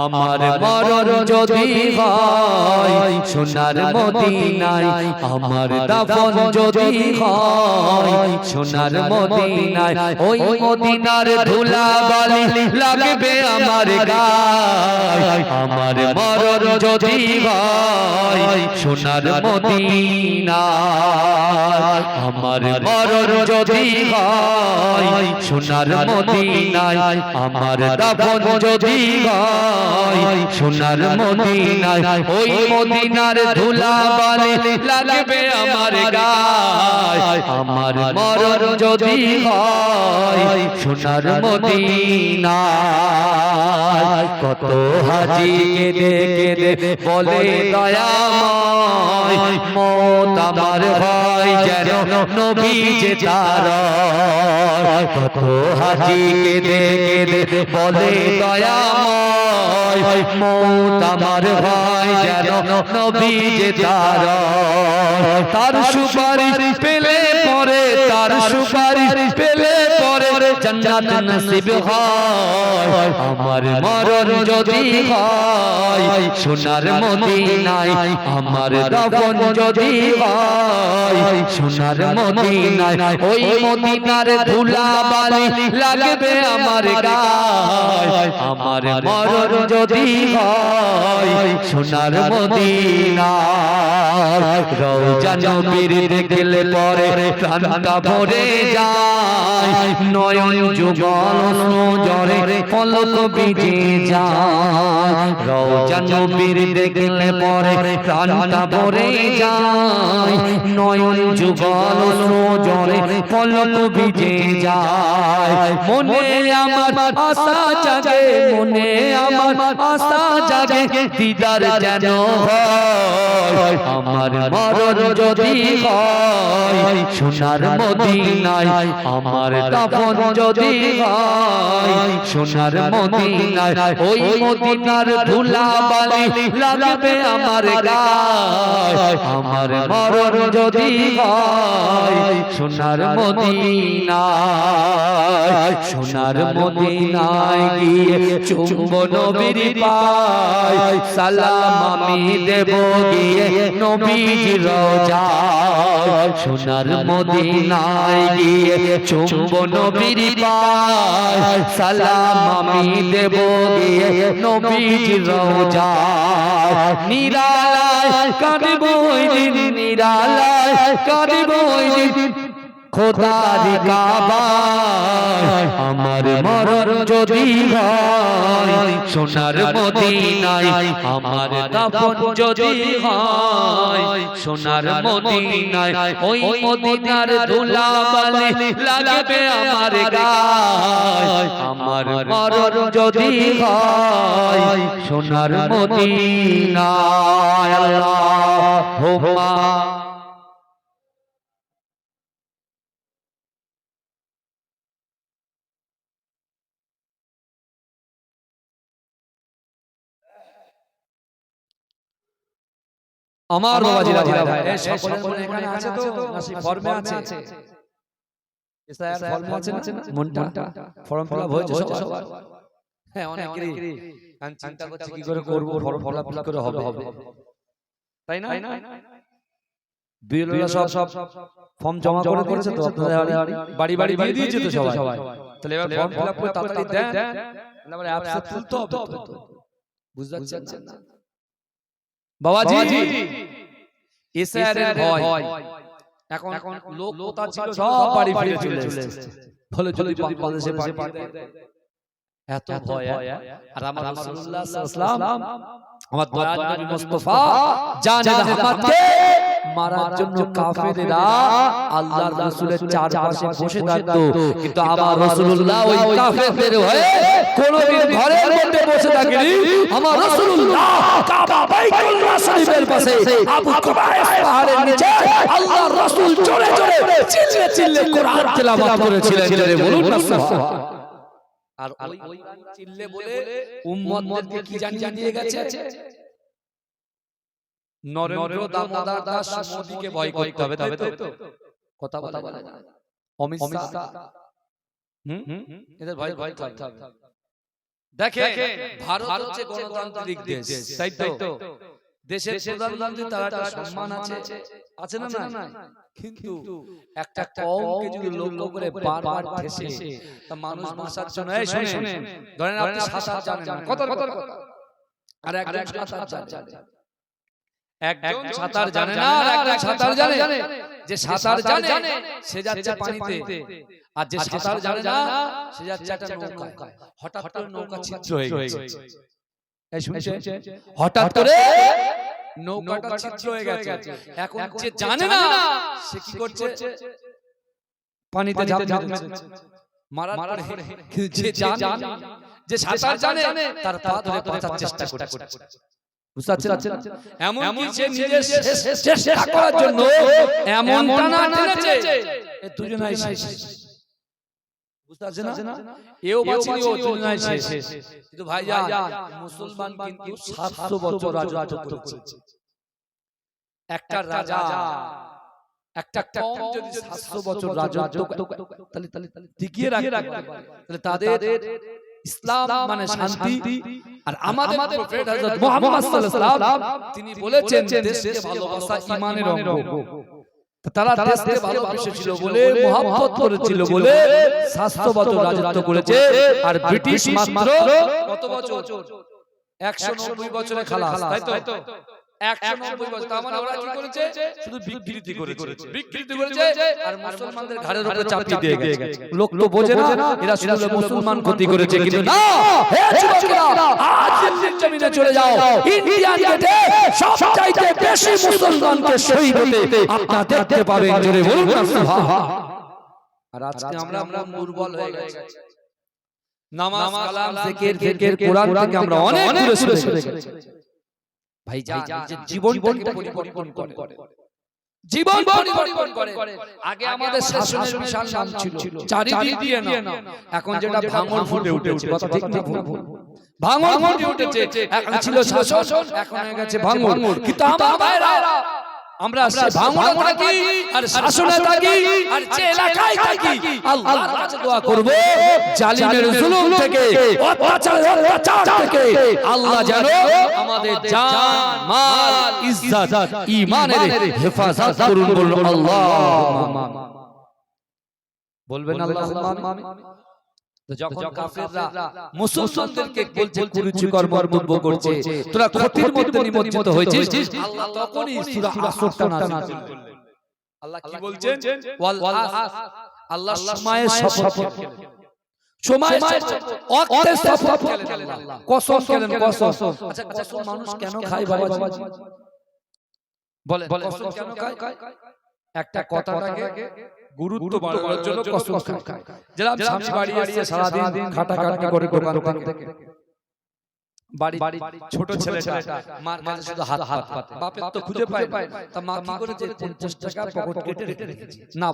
আমার মরণ যদি হয় সোনার মদিনায়, আমার দাফন যদি হয় সোনার মদিনায়, ওই মদিনার ধুলাবালি লাগবে আমার গায়ে। আমার মরণ যদি হয় সোনার মদিনায়, আমার মরণ যদি হয় সোনার মদিনায়, আমার দাফন যদি হয় সোনার মদিনায়, ওই মদিনার ধুলাবালি লাগবে আমার গায়ে। আমার মরণ যদি হয় সোনার মদিনায়, কত হাজি কেঁদে কেঁদে বলে দয়াময়, মত আমার হয় যেন নবী যে তার। কত হাজি কেঁদে কেঁদে বলে দয়াময়, মত আমার হয় যেন নবী যে তার। তার সুপারিশ পেলে পরে, তার সুপারিশ পেলে পরে জান্নাত নসিব হয়। আমার মরণ যদি হয় সোনার মদিনায়, আমার দাফন যদি হয় সোনার মদিনায়, ওই মদিনার ধুলাবালি লাগবে আমার গায়ে। আমার মরণ যদি হয় সোনার মদিনায়, রওজা নবীর দেখলে পরে প্রাণটা ভরে যায়, নয়ন যুগল জরে পলক ভিজে যায়। রওজা নবীর দেখলে পরে প্রাণটা ভরে যায়, নয়ন যুগল জরে পলক ভিজে যায়। মনে আমার আশা জাগে, মনে আমার আশা জাগে, দিদার যেন হয়। আমার মরণ যদি হয় সোনার মদিনায়, আমার দাফন যদি হয় সোনার মদিনায়, ওই মদিনার ধুলাবালি লাগবে আমার গায়ে। আমার মরণ যদি হয় সোনার মদিনায়, সোনার মদিনায় গিয়ে চুম্ব নবীর পায়, সালাম আমি দেব গিয়ে নবীজির রওজায়। সোনার মদিনায় গিয়ে চুম্ব নবীর পায়, সালাম আমি দেব গিয়ে নবীজির রওজায়। নিরালায় কাঁদব ওই দিন, নিরালায় কাঁদব ওই দিন খোদার কাবায়। আমার মরণ যদি হয় সোনার মদিনায়, আমার দাফন যদি হয় সোনার মদিনায়, ওই মদিনার ধুলাবালি লাগবে আমার গায়ে। আমার মরণ যদি হয় সোনার মদিনায়। আল্লাহুম্মা আমার বাবাজিরা ভাইরা, এই সকলের মনে এখানে আছে তো না সেই ফর্মে আছে? এসআইআর ফর্মে আছে না? মনটা ফর্ম ফিলআপ হয়েছে সবার? হ্যাঁ, অনেকেরই আমি চিন্তা করছি কি করে করব, ফর্ম ফিলআপ কি করে হবে, তাই না? বিএলওরা সব ফর্ম জমা করে দিয়েছে তো আপনাদের বাড়ি বাড়ি দিয়ে দিয়েছে তো সবাই। তাহলে এবার ফর্ম ফিলআপ করে তাড়াতাড়ি দেন, তাহলে অ্যাপসে তুলতে হবে তো। বুঝতে পারছেন না বাবাজি? এসআইআর এর ভয় এখন লোক কোথা ছিল সব বাড়ি ফিরে চলে এসেছে, বলে যদি বাংলাদেশে পাঠিয়ে দেয়। এত ভয়। আর আমার রাসূলুল্লাহ সাল্লাল্লাহু আলাইহি ওয়াসাল্লাম, আমার দয়ার নবী মুস্তাফা জানে রাহমাতকে মারার জন্য কাফেররা আল্লাহর রাসূলের চারপাশে বসে থাকতো, কিন্তু আমার রাসূলুল্লাহ ওই কাফেরদের হয়ে কোনদিন ঘরের মধ্যে বসে থাকেনি। আমার রাসূলুল্লাহ কাবা বাইতুল্লাহ শরীফের পাশে আবু কুবাইস পাহাড়ের নিচে আল্লাহর রাসূল জোরে জোরে চিল্লে চিল্লে কোরআন তেলাওয়াত করেছিলেন। বলুন না সুবহানাল্লাহ। আর ওই চিল্লে বলে উম্মতদেরকে কি জানিয়ে দিয়ে গেছে? নরেন্দ্র দামোদর দাস মোদিকে ভয় করতে হবে, তাই তো কথা বলা বলে অমিত শাহ, এদের ভয় করতে হবে। দেখে ভারত হচ্ছে গণতান্ত্রিক দেশ, তাই তো? দেশের প্রধানমন্ত্রী তার একটা সম্মান আছে, আছে না না? কিন্তু একটা কওমকে যদি লক্ষ্য করে বারবার ঠেসে তা মানুষ বাঁচার জন্য, এই শুনেন, ধরেন আপনি সাঁতার জানেন না, কথা আর একজন সাঁতার জানে, একজন সাঁতার জানে না আর একজন সাঁতার জানে। যে সাঁতার জানে সে যাচ্ছে পানিতে, আর যে সাঁতার জানে না সে যাচ্ছে একটা নৌকায়। হঠাৎ করে নৌকা ছিদ্র হয়ে গেছে, এই শুনছেন? হঠাৎ করে নৌকাটা ছিদ্র হয়ে গেছে। এখন যে জানে না সে কি করছে? পানিতে ঝাঁপ দিচ্ছে, মারার পরে যে জানে, যে সাঁতার জানে তার পা ধরে বাঁচার চেষ্টা করছে। বুঝতে পারছেন? এমন কি সে নিজের চেষ্টা করার জন্য এমন টানা টেনেছে এই দুজনাই শেষ। বুঝতে পারছেন না? এও বাঁচিনি ও দুজনাই শেষ। কিন্তু ভাইজান মুসলমান কিন্তু 700 বছর রাজত্ব করেছে। একটা রাজা, একটা কওম যদি 700 বছর রাজত্ব তাহলে টিকিয়ে রাখতে পারে, তাহলে তাদের ইসলাম মানে শান্তি। আর আমাদের প্রফেট হযরত মুহাম্মদ সাল্লাল্লাহু আলাইহি ওয়াসাল্লাম তিনি বলেছেন দেশকে ভালোবাসা ঈমানের অঙ্গ। তারা দেশকে ভালোবেসেছিল বলে, মহব্বত করেছিল বলে 700 বছর রাজত্ব করেছে। আর ব্রিটিশ মাত্র কত বছর? 190 বছরে খালাস, তাই তো? 190 বছর। তার মানে ওরা কি করেছে? শুধু বিকৃতি করেছে আর মুসলমানদের ঘাড়ের উপরে চাপিয়ে দিয়ে গেছে। লোক তো বোঝে না এরা শুধু মুসলমান ক্ষতি করেছে, কিন্তু না, হে যুবকেরা, আজ দিল্লির জমিনে চলে যাও, ইন্ডিয়ান গেটে সবচাইতে বেশি মুসলমানকে শহীদ হতে আপনারা দেখতে পাবেন। জোরে বলুন না সুবহান। আর আজকে আমরা দুর্বল হয়ে গেছি। নামাজ, কালাম, জিকির, কোরআন থেকে আমরা অনেক দূরে সরে গেছি। ভাইজান নিজের জীবনটাকে পরিবর্তন করে, জীবন পরিবর্তন করে। আগে আমাদের শাসনের বিশাল নাম ছিল, চারিদিক দিয়ে না। এখন যেটা ভাঙন ফুটে উঠেছে, কথা ঠিক না? ভাঙন ফুটে উঠেছে। এখন ছিল শাসন, এখন হয়ে গেছে ভাঙন। কিন্তু আমার ভাইরা, আমরা ভাঙনে থাকি আর শাসনে থাকি আর যে এলাকায় থাকি, আল্লাহর কাছে দোয়া করব জালিমের জুলুম থেকে, অত্যাচার থেকে আল্লাহ যেন আমাদের জান, মাল, ইজ্জত, ঈমানের হেফাজত করুন। বলুন আল্লাহুম্মা আমিন। বলবেন আল্লাহুম্মা আমিন। তো যখন কাফেররা মুসলমানদেরকে বলছে কুরুচিকর মন্তব্য করছে, তোরা ক্ষতির মধ্যে নিমজ্জিত হয়েছিস, আল্লাহ তখনই সূরা আসরটা নাযিল করলেন। আল্লাহ কি বলছেন? ওয়াল আস, আল্লাহ সময়ের শপথ খেলেন, সময়ের ওয়াক্তের শপথ খেলেন, আল্লাহ কসম খেলেন, কসম। আচ্ছা কসম মানুষ কেন খায় বাবাজি? বলে কসম কেন খায়? একটা কথাটাকে গুরুত্ব বাড়ানোর জন্য কসম খায়। যারা স্বামী বাড়ি আসছে সারা দিন খাটাখাটনি করে দোকান থেকে, বাড়ি ছোট ছেলেটা মার কাছে শুধু হাত পাতে, বাপের তো খুঁজে পায়, তা মা কি করেছে? 50 টাকা পকেট কেটে রেখে দিয়েছে। না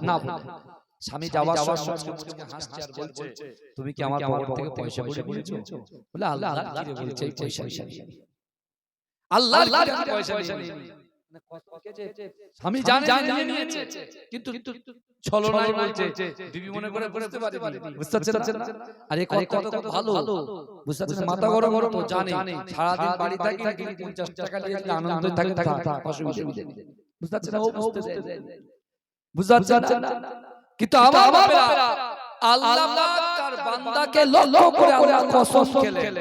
স্বামী যাওয়ার সময় হাসছে আর বলছে, তুমি কি আমার পকেট থেকে পয়সা নিয়েছো? বলে আল্লাহ কি বলছে? পয়সা আল্লাহ কি পয়সা নিয়ে আমি জানি নিয়েছে, কিন্তু ছলনায় বলছে, বিবি মনে করে বুঝতে পারেনি। বুঝতে পারছেন না? আর এই কথা কত ভালো, বুঝতে পারছেন? মাথা গরম তো জানে, সারা দিন বাড়ি থাকি 50 টাকা নিয়ে আনন্দ থাকে, অসুবিধা নেই। বুঝতে পারছেন? ও বুঝতে পারছেন না? কিন্তু আমার বাবারা আল্লাহ তার বান্দাকে লক্ষ্য করে আল্লাহ কসম খেলেন।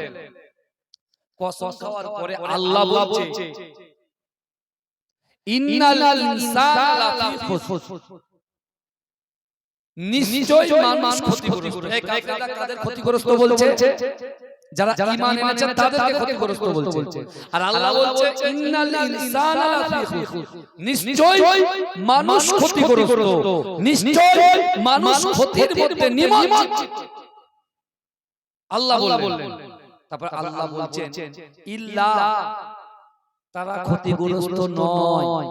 কসম খাওয়ার পরে আল্লাহ বলছে ইন্নাল ইনসানা লাফি খুসর, নিশ্চয়ই মানুষ ক্ষতিগ্রস্ত। কাদের ক্ষতিগ্রস্ত বলছে? যারা ঈমান এনেছে তাদেরকে ক্ষতিগ্রস্ত বলছে। আর আল্লাহ বলছে ইন্নাল ইনসানা লাফি খুসর, নিশ্চয়ই মানুষ ক্ষতিগ্রস্ত, নিশ্চয়ই মানুষ ক্ষতির মধ্যে নিমজ্জিত। আল্লাহ বললেন। তারপর আল্লাহ বলছেন ইল্লা, তারা ক্ষতিগ্রস্ত নয়,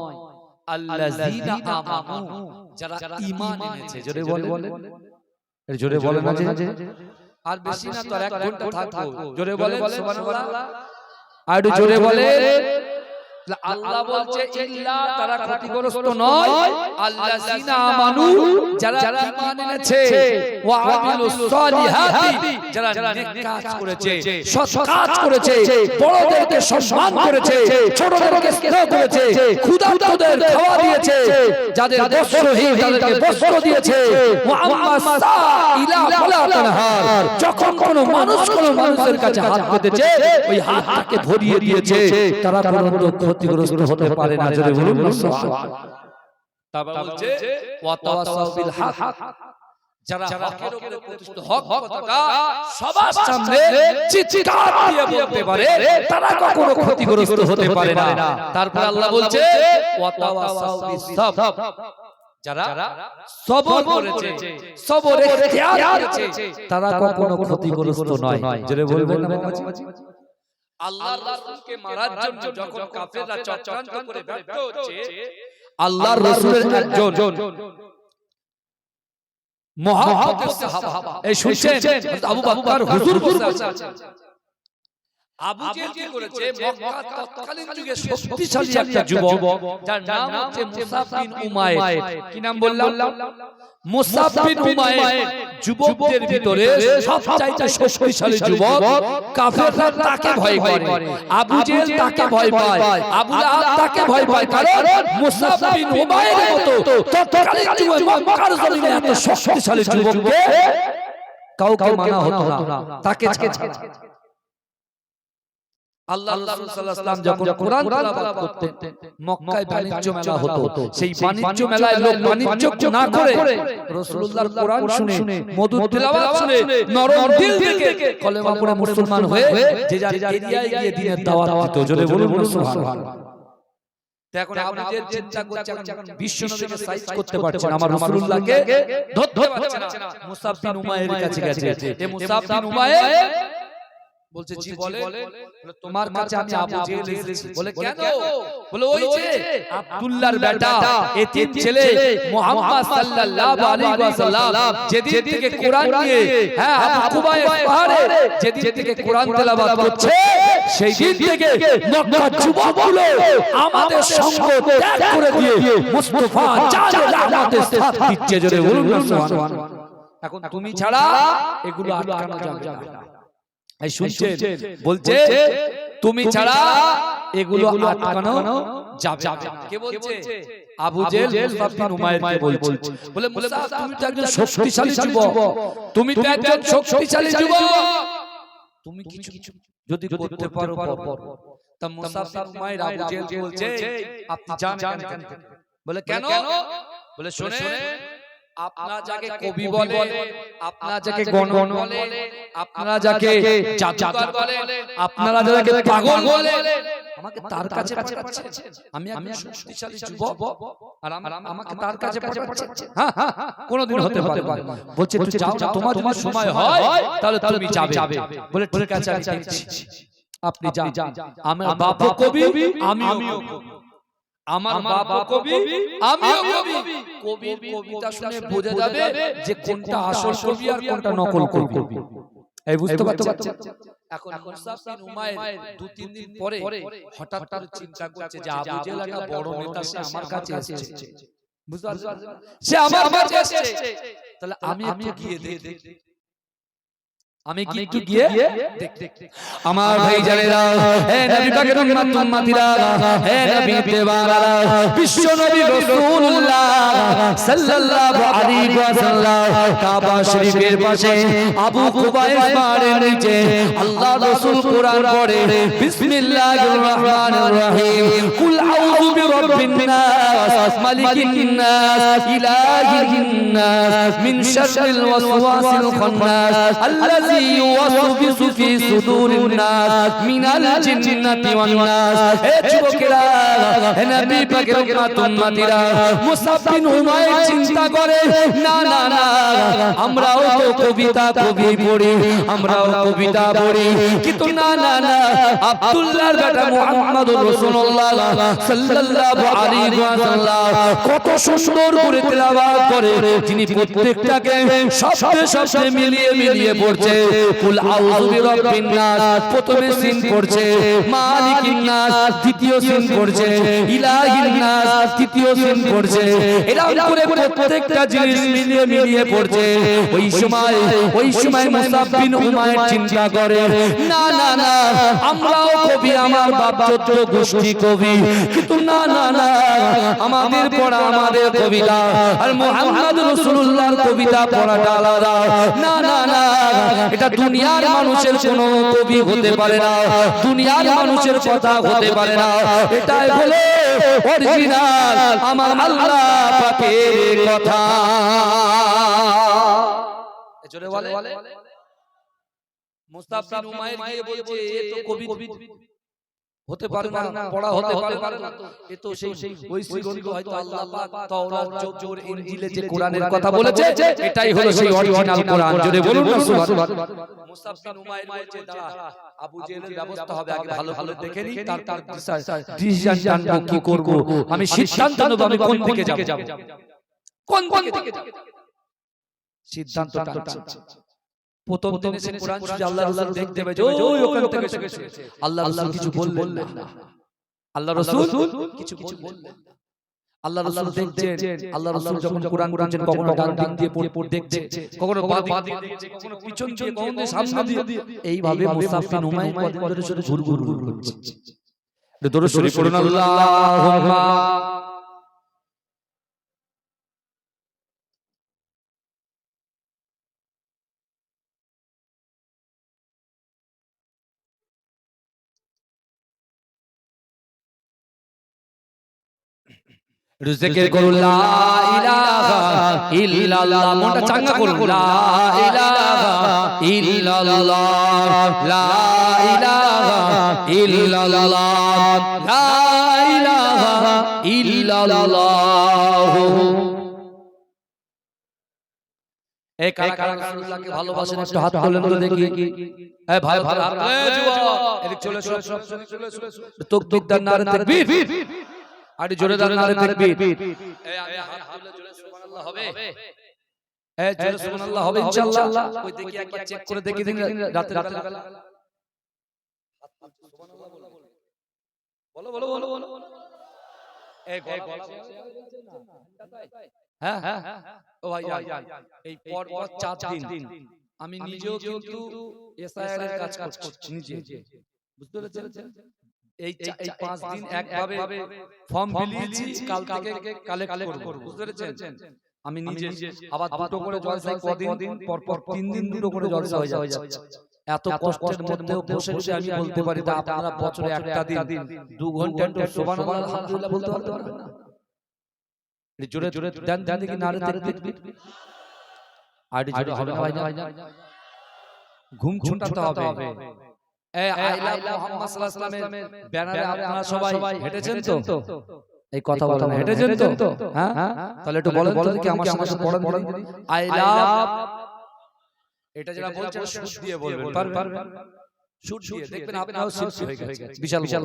আল্লাযীনা আমানু, যারা ঈমান এনেছে। জোরে বলেন, জোরে বলেন না যে আর বেশি না তো, 1 ঘন্টা থাকবো। জোরে বলেন সুবহানাল্লাহ, আর জোরে বলেন আল্লাহ বলছে ইল্লা তারা ক্ষতিগ্রস্ত নয় আল্লাযিনা আমানু যারা ঈমান এনেছে ওয়া আমিলুস সালিহাতি যারা নেক কাজ করেছে সৎ কাজ করেছে বড়দেরকে সম্মান করেছে ছোটদেরকে স্নেহ করেছে ক্ষুধার্তদের খাওয়া দিয়েছে যাদের বস্ত্রহীন তাদেরকে বস্ত্র দিয়েছে ওয়া আম্মা সাইলা ফালা তানহার যখন কোন মানুষের কাছে হাত পেতেছে ওই হাতটাকে ভরিয়ে দিয়েছে তারা কোনো ক্ষতিগ্রস্ত হতে পারে না যদি বলুন সুবহানাল্লাহ তারপর বলছে ওয়া তাওয়াসাউ বিল হক যারা হকের উপরে প্রতিষ্ঠিত হক পতাকা সবার সামনে চিৎকার দিয়ে বলতে পারে তারা কখনো ক্ষতিগ্রস্ত হতে পারে না তারপর আল্লাহ বলছে ওয়া তাওয়াসাউ বিস সাবর যারা সবর করেছে সবর ইখতিয়ার করেছে তারা কখনো ক্ষতিগ্রস্ত নয় যদি বলবেন না বাবাজি আল্লাহর রাসূলকে মারার জন্য যখন কাফেররা চক্রান্ত করে ব্যর্থ হচ্ছে আল্লাহর রাসূলের একজন মুহাব্বতের সাহাবা এই শুনছেন আবু বকর হুজুর বসে আছে আবু জেহেল কি করেছে মক্কা তৎকালীন যুগে শক্তিশালী একটা যুবক যার নাম হচ্ছে মুসাব বিন উমাইর কি নাম বললাম মুসাব বিন উমাইর যুবকদের ভিতরে সবচাইতে শক্তিশালী যুবক কাফেররা তাকে ভয় করে আবু জেহেল তাকে ভয় পায় আবু লাহাব তাকে ভয় পায় কারণ মুসাব বিন উমাইরের মতো তৎকালীন যুগে মক্কার জমিনে এত শক্তিশালী যুবককে কাউকে মানা হতো না তাকে ছাড়া আল্লাহ রাসূল সাল্লাল্লাহু আলাইহি ওয়াসাল্লাম যখন কোরআন তেলাওয়াত করতেন মক্কায় বাণিজ্য মেলা হতো সেই বাণিজ্য মেলায় লোক বাণিজ্য না করে রাসূলুল্লাহর কোরআন শুনে মধুর তেলাওয়াত শুনে নরম দিল থেকে কলেমা পড়ে মুসলমান হয়ে যে যার এরিয়ায় গিয়ে দ্বীনের দাওয়াত দিত জোরে বলুন সুবহানাল্লাহ এখন আবু জেহেল চিন্তা করছে এখন বিশ্বনবীকে সাইজ করতে পারছে না আমার রাসূলুল্লাহকে ধরতে পারছে না মুসাব বিন উমাইরের কাছে গেছে এ মুসাব বিন উমাইর বলছে জি বলে তোমার কাছে আমি আবু জেহেল এসেছি বলে কেন বলে ওই যে আব্দুল্লাহর বেটা এতিম ছেলে মুহাম্মদ সাল্লাল্লাহু আলাইহি ওয়াসাল্লাম যেদিন থেকে কোরআন নিয়ে হ্যাঁ আবু কুবাইস পাহাড়ে যেদিন থেকে কোরআন তেলাওয়াত করছে সেই দিন থেকে মক্কার যুবকগুলো আমাদের সঙ্গ ত্যাগ করে দিয়ে মুস্তাফা জানে রাহমাতের সাথ দিচ্ছে জোরে বলুন সুবহানাল্লাহ এখন তুমি ছাড়া এগুলো আটকানো যাবে না এই শুনছেন বলছে তুমি ছাড়া এগুলো আটকানো যাবে কে বলছে আবু জেহেল মুসাব বিন উমাইরকে বলছে বলে মুসাব তুমি তো একজন শক্তিশালী যুবক তুমি তো একজন শক্তিশালী যুবক তুমি কিছু যদি করতে পারো তা মুসাব বিন উমাইর আবু জেহেলকে বলছে আপনি জানেন কেন বলে কেন বলে শুনে আপনারা যাকে কবি বলে আপনারা যাকে গণগণ বলে আপনারা যাকে জাদুকর বলে আপনারা যাকে পাগল বলে আমাকে তার কাছে পাঠাচ্ছেন আমি শক্তিশালী যুবক আর আমাকে তার কাছে পাঠাচ্ছেন হ্যাঁ কোনদিন হতে পারে বলছে তুই যাও তোমার যদি সময় হয় তাহলে তুমি যাবে বলে ঠিক আছে আমি দেখছি আপনি যান আমার বাবা কবি আমিও কবি আমার বাবা কবি আমিও কবি কবির কবিতা শুনে বোঝা যাবে যে কোনটা আসল কবি আর কোনটা নকল কবি এই বুঝতে পারছেন এখন মুসাব বিন উমাইর 2-3 দিন পরে হঠাৎ করে চিন্তা করছে যে আবু জেহেল একটা বড় নেতা সে আমার কাছে এসেছে বুঝতে পারছেন সে আমার কাছে এসেছে তাহলে আমি একটু গিয়ে দেখি আমি একটু গিয়ে দেখি আমার ভাই জানেরা হে নবী পাকের উম্মতিরা হে নবী দেওয়ারা বিশ্ব নবী রাসূলুল্লাহ সাল্লাল্লাহু আলাইহি ওয়াসাল্লাম কাবা শরীফের পাশে আবু কুবাইস পাহাড়ের নিচে আল্লাহ রাসূল কোরআন পড়ে বিসমিল্লাহির রহমানির রহিম কুল আউযু বিরাব্বিন নাস মালিকিন নাস ইলাহিন নাস মিন শাররিল ওয়াসওয়াসিল খান্নাস আল্লাযী يوسوس في صدور الناس من الجنة والناس এ যুবকেরা হে নবী পাকের উম্মতিরা মুসাব বিন উমাইর চিন্তা করে না আমরাও তো কবিতা কবি পড়ি, আমরাও কবিতা পড়ি, কিন্তু না না না, আব্দুল্লাহর বেটা মুহাম্মদুর রাসূলুল্লাহ সাল্লাল্লাহু আলাইহি ওয়াসাল্লাম কত সুন্দর করে তেলাওয়াত করে, যিনি প্রত্যেকটাকে শব্দে শব্দে মিলিয়ে মিলিয়ে পড়ছে। কুল আউযু বিরাব্বিন নাস প্রথমে সিন পড়ছে, মালিকিন নাস দ্বিতীয় সিন পড়ছে, ইলাহিন নাস তৃতীয় সিন পড়ছে। এরকম করে প্রত্যেকটা জিনিস মিলিয়ে মিলিয়ে পড়ছে। ওই সময় মুসাব বিন উমাইর চিন্তা করে, না না না, আমরাও কবি, আমার বাপ 14 গোষ্ঠী কবি, কিন্তু না না না, আমাদের পড়া আমাদের কবিতা আর মুহাম্মদ রাসূলুল্লাহর কবিতা পড়াটা আলাদা। না না না, এটা দুনিয়ার মানুষের কোনো কবি হতে পারে না, দুনিয়ার মানুষের কথা হতে পারে না, এটাই বলে অরিজিনাল আমার আল্লাহ পাকের কথা। জোরে বলে মুস্তাফ বিন উমাইর গিয়ে বলছে, এ তো কবি হতে পারে না, পড়া হতে পারে না, এ তো সেই ঐশী গ্রন্থ, হয়তো আল্লাহ পাক তাওরাত, জবুর, ইনজিলে যে কোরআনের কথা বলেছে, এটাই হলো সেই অরিজিনাল কোরআন। জোরে বলুন না সুবহানাল্লাহ। মুস্তাফ বিন উমাইর বলছে, দাঁড়া, আবু জেহেলের ব্যবস্থা হবে, আগে ভালো ভালো দেখে নি, তারপর ডিসিশন জানবো কি করব, আমি সিদ্ধান্ত নেব আমি কোন দিকে যাব, কোন দিকে যাব, সিদ্ধান্ত টানছে। প্রথম দিনে সে কোরআন শুনে আল্লাহ রাসূল দেখতে পেয়েছে, ওই ওখান থেকে শুনছে, আল্লাহ রাসূল কিছু বললেন না, আল্লাহ রাসূল কিছু বললেন না। আল্লাহ রাসূল দেখছেন, আল্লাহ রাসূল যখন কোরআন পড়ছেন, কখনো ডান দিক দিয়ে পড়ে দেখছে, কখনো বাঁ দিক দিয়ে দেখছে, কখনো পিছন দিয়ে, কখনো সামনে দিয়ে, এইভাবে মুসাফ বিন উমাইর কদিন ধরে শুধু ঘুরঘুর করছে। দরুদ শরীফ পড়ুন, আল্লাহুম্মা জিকির করুন, লা ইলাহা ইল্লাল্লাহ, মনটা চাঙ্গা করুন, লা ইলাহা ইল্লাল্লাহ, লা ইলাহা ইল্লাল্লাহ, লা ইলাহা ইল্লাল্লাহ। এই কারা কারা রাসূলুল্লাহকে ভালোবাসেন একটু হাত তোলেন তো দেখি। এই ভাই ভাই, এই যুবক এদিক চলে এসো, চলে এসো, তাকবীর নারে তাকবীর, আরে জোরে দাঁড়ান, নারে তাকবীর। এই আমি হাত তুলে জোরে সুবহানাল্লাহ হবে, এই জোরে সুবহানাল্লাহ হবে ইনশাআল্লাহ। কই দেখি একবার চেক করে দেখি দিন, রাতে বেলা সুবহানাল্লাহ বলো বলো বলো বলো, এই গলা হ্যাঁ হ্যাঁ ও ভাই এই পর 4 দিন আমি নিজেও কিন্তু এসআইআর এর কাজ করছি নিজে, বুঝতে পেরেছেন? এই 5 দিন একভাবে ফর্ম বিলিয়েছি, কাল থেকে কালেক্ট করব, বুঝতে পেরেছেন? আমি নিজে আবার দুটো করে জলসা, কদিন পর 3 দিন দুটো করে জলসা হয়ে যাচ্ছে। এত কষ্টের মধ্যেও বসে বসে আমি বলতে পারি, তা আপনারা বছরে একটা দিন 2 ঘন্টা একটু সুবহানাল্লাহ আলহামদুলিল্লাহ বলতে পারবেন না? জোরে জোরে দেন দেখি, নারে তাকবীর, আর জোরে হবে না ভাই, ঘুম ছুটাতে হবে। এই আইলা মুহাম্মদ সাল্লাল্লাহু আলাইহি ওয়াসাল্লামের ব্যানারে আপনারা সবাই হেঁটেছেন তো? এই কথা বলেন, হেঁটেছেন তো? হ্যাঁ, তাহলে একটু বলেন তো কি আমার সাথে পড়েন, আই লাভ, এটা যারা বলছেন সুদ দিয়ে বলবেন, পারবেন? সুদ দিয়ে দেখবেন আপনারাও সুদ হয়ে গেছে, বিশাল বিশাল,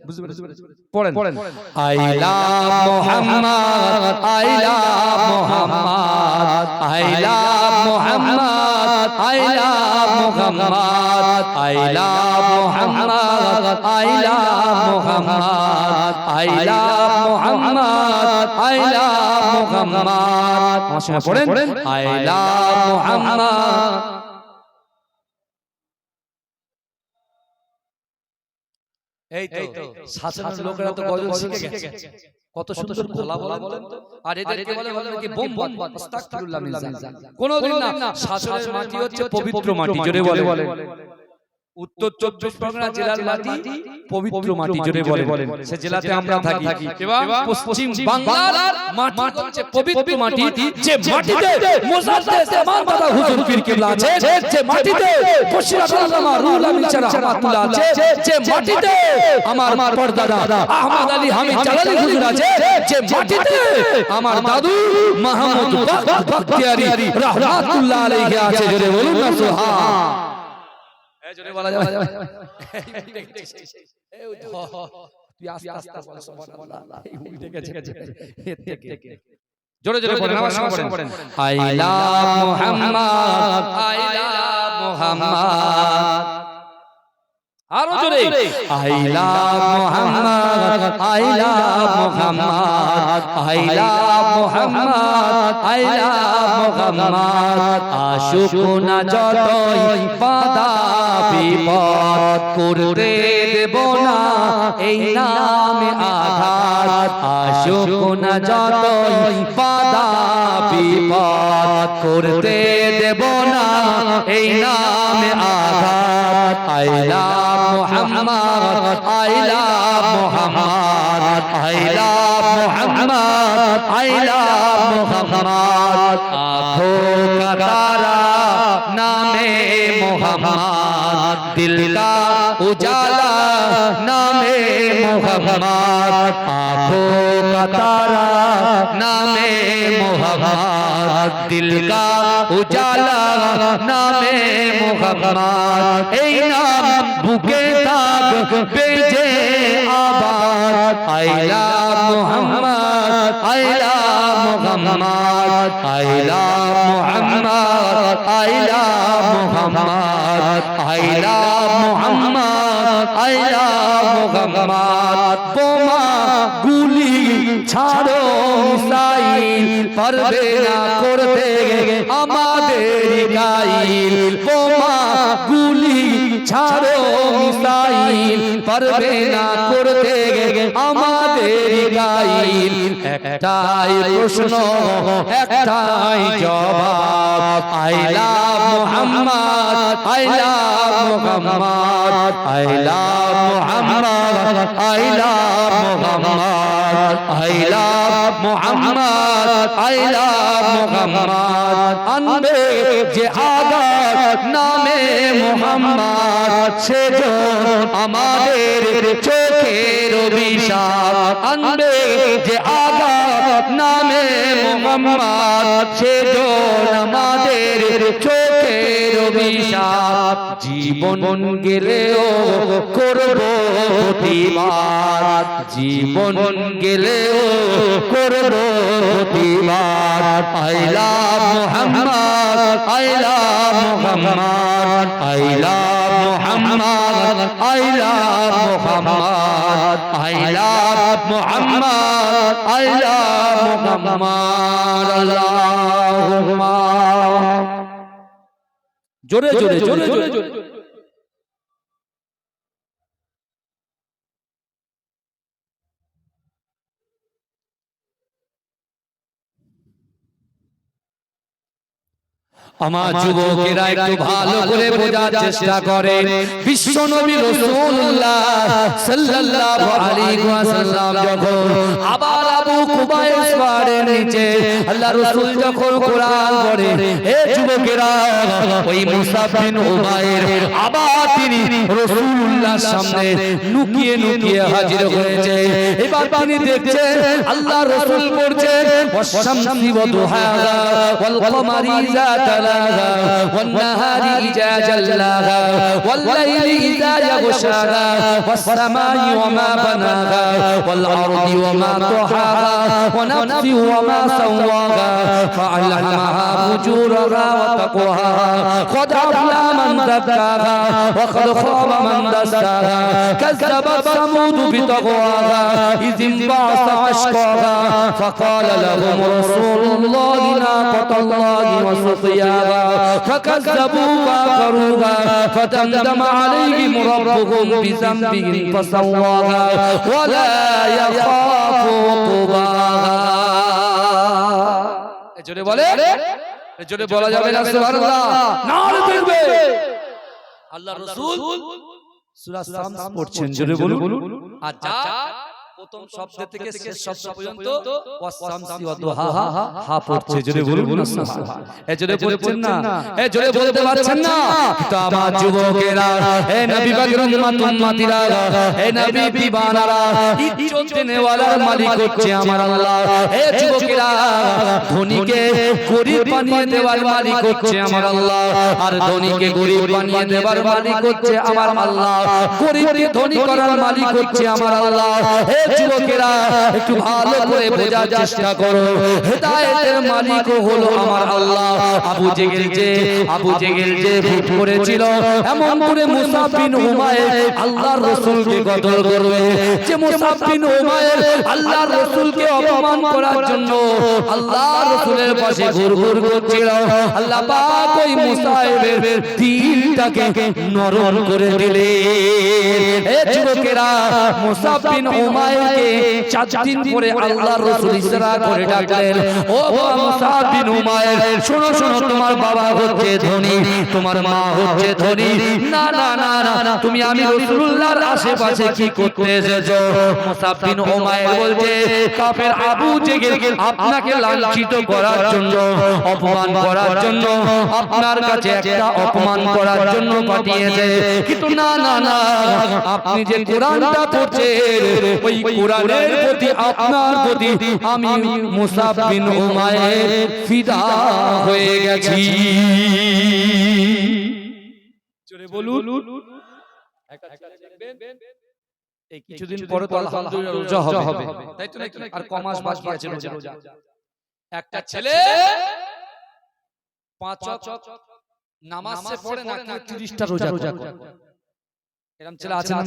বুঝতে পেরেছেন? পড়েন, I love Muhammad, I love Muhammad, I love Muhammad, I love Muhammad, I love Muhammad, I love Muhammad, I love Muhammad, I love Muhammad. আমার সঙ্গে পড়েন, আই লাভ মুহাম্মদ। এই তো শাসনের লোকেরা তো গজল শিখে গেছে, কত সুন্দর গলা বলেন তো, আর এদেরকে বলে কি বোম বোম, আস্তাগফিরুল্লাহ মিন যালিক। কোনদিন না, শাসনের মাটি হচ্ছে পবিত্র মাটি, জোরে বলে উত্তর 24 পরগনা জেলার মাটি পবিত্র মাটি, জোরে বলেন। সে জেলাতে আমরা থাকি এবং পশ্চিম বাংলার মাটি হচ্ছে পবিত্র মাটি, যে মাটিতে মুজাদ্দেদ জামান দাদা হুজুর পীর কিবলা আছে, যে মাটিতে বশির আল্লামা রুহুল আমিন রাহমাতুল্লাহ আছে, যে মাটিতে আমার পরদাদা আহমদ আলী হামিদ জালালি হুজুর আছে, যে মাটিতে আমার দাদু মাহমুদ বখতিয়ারি রাহমাতুল্লাহ আলাইহি আছে, জোরে বলুন না সুবহান। জোরে বলা যাবে, তুই আস্তে আস্তে বল সুবহানাল্লাহ, এই উল্টে গেছে জোরে জোরে বলেন, আমার সঙ্গে পড়েন। আইলা মুহাম্মদ আইলা মুহাম্মদ, আরো জোরে আইলা মুহাম্মদ আইলা মুহাম্মদ আইলা মুহাম্মদ আইলা মুহাম্মদ, আশুক না যতই বাধা বিপদ করতে দেব না এই নামে আঘাত, আশুক না যতই বাধা বিপদ করতে দেব না এই নামে আঘাত, আইলা মুহাম্মদ আইলা মুহাম্মদ আইলা মুহাম্মদ আইলা মুহাম্মদ, आँखों का तारा नामे मुहम्मद, दिल का उजाला नामे मुहम्मद, आँखों का तारा नामे मुहम्मद, दिल का उजाला नामे मुहम्मद, এই নাম বুকে থাক বেজে আবাদ, আইলা মুহাম্মদ আইলা মুহাম্মদ আইলা মুহাম্মদ আইলা মুহাম্মদ আইলা মুহাম্মদ আইলা মুহাম্মদ, বোমা গুলি ছাড়ো মিসাইল পারবে না করতে আমাদের গাইল, বোমা গুলি ছাড়ো মিসাইল পারবে না করতে আমাদের গাইল, একটাই প্রশ্ন একটাই জবাব, আইলা মুহাম্মদ আইলা মুহাম্মদ আইলা মুহাম্মদ আইলা মুহাম্মদ আইলা মুহাম্মদ আইলা মুহাম্মদ, আনবে যে আঘাত নামে মুহাম্মদ সেজন আমাদের চোখের অভিশাপ, আনবে যে আঘাত নামে মুহাম্মদ সেজন আমাদের চোখের অভিশাপ, জীবন গেলেও করব প্রতিবাদ, জীবন গেলেও করব প্রতিবাদ, আইলা মুহাম্মদ আইলা মুহাম্মদ আইলা মুহাম্মদ আইলা মুহাম্মদ আইলা মুহাম্মদ আইলা মুহাম্মদ, আল্লাহুম্মা জোরে জোরে জোরে জোরে জোরে আমার যুবকেরা একটু ভালো করে বোঝার চেষ্টা করেন, বিশ্ব নবী রাসূলুল্লাহ সাল্লাল্লাহু আলাইহি ওয়াসাল্লাম যখন আবার আবু কুবাইস পাহাড়ের নিচে আল্লাহ রাসূল যখন কোরআন পড়ে, হে যুবকেরা ওই মুসাব বিন উমাইর আবার তিনি রাসূলুল্লাহর সামনে লুকিয়ে লুকিয়ে হাজির হয়েছে, এবার তিনি দেখছেন আল্লাহ রাসূল পড়ছেন ওয়াশ-শামসি ওয়া দুহাহা ওয়াল কমারি ইযা তালাহা ওয়ান নাহারি ইযা জাল্লাহা ওয়াল লাইলি ইযা ইয়াগশাহা ওয়াস সামাই ওয়া মা বানাহা ওয়াল আরদি ওয়া মা তাহাহা ওয়া নাফসি ওয়া মা সাওয়াহা ফাআলহামাহা ফুজুরাহা ওয়া তাকওয়াহা قد أفلح من زكاها وقد خاب من دساها كذبت ثمود بطغواها إذ انبعث أشقاها فقال لهم رسول الله ناقة الله وسقياها فكذبوا فعقروها فدمدم عليهم ربهم بذنبهم فسواها ولا يخاف عقباها জোরে বলে, জোরে বলা যাবে না সুবহানাল্লাহ, নারে দেখবে আল্লাহ রাসূল সূরা শামস পড়ছেন, জোরে বলুন। আর যা প্রথম শব্দ থেকে শেষ শব্দ পর্যন্ত ওয়াস-শামসি ওয়া-দুহাহা হা পড়ছে, জোরে বলুন সুবহান। এই জোরে বলছেন না, এই জোরে বলতে পারছেন না তো আমার যুবকেরা, হে নবী পাকের উম্মতিরা, হে নবী দিবানারা, ইজ্জত দেনেওয়ালার মালিক হচ্ছে আমার আল্লাহ। হে যুবকেরা, ধনীকে গরীব বানিয়ে দেওয়ার মালিক হচ্ছে আমার আল্লাহ, আর ধনীকে গরীব বানিয়ে দেওয়ার মালিক হচ্ছে আমার আল্লাহ। গরীবকে ধনী করার মালিক হচ্ছে আমার আল্লাহ। হে যুবকেরা, একটু ভালো করে বোঝার চেষ্টা করো, হেদায়েতের মালিক হলো আমার আল্লাহ। আবু জেহেল যে ভুল করেছিল, এমন করে মুসাব বিন উমাইর আল্লাহর রাসূলকে কতল করবে, যে মুসাব বিন উমাইর আল্লাহর রাসূলকে অপমান করার জন্য আল্লাহর রাসূলের পাশে ঘুরঘুর করছিল, আল্লাহ পাক ওই মুসাইবের দিলটাকে নরম করে দিলেন। হে যুবকেরা, মুসাব বিন উমাইরকে 4 দিন পরে আল্লাহর রাসূল ইসরা করে ডাকলেন, ও মুসাব বিন উমাইর, শোনো, তোমার বাবা হচ্ছে ধনী, তোমার মা হচ্ছে ধনী, না না না না, তুমি আমি রাসূলুল্লাহর আশেপাশে কি করতে এসেছো? মুসাব বিন উমাইর বলছে, কাফের আবু জেহেল আপনাকে লাঞ্ছিত করার জন্য, অপমান করার জন্য, আপনার কাছে একটা অপমান করার জন্য পাঠিয়েছে, কিন্তু না না না, আপনি যে কোরআনটা পড়ছেন, ওই কোরআনের প্রতি, আপনার প্রতি আমি মুসাব বিন উমাইর ফিদা হয়ে গেছি। জোরে বলুন। এই কিছুদিন পরে তো আলহামদুলিল্লাহ রোজা হবে, তাই তো নাকি? আর কমাস বাকি আছে রোজা। একটা ছেলে 5 ওয়াক্ত নামাজ সে পড়ে না, 30টা রোজা করে। এরকম ছেলে আছে না?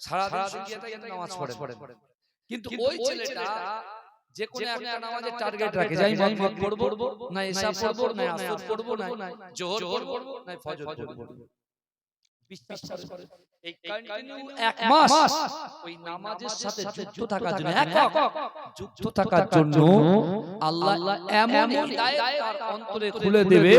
সারা দিন শুকিয়ে থাকে, নামাজ পড়ে। কিন্তু ওই ছেলেটা যে কোনো একটা নামাজের টার্গেট রাখে, যাই মাগরিব পড়বো, না ইশা পড়বো, না আসর পড়বো, না যোহর পড়বো, না ফজর পড়বো। বিশ্বাস করে এই কন্টিনিউ 1 মাস ওই নামাজের সাথে যুক্ত থাকার জন্য, যুক্ত থাকার জন্য আল্লাহ এমন হিদায়াত তার অন্তরে খুলে দেবে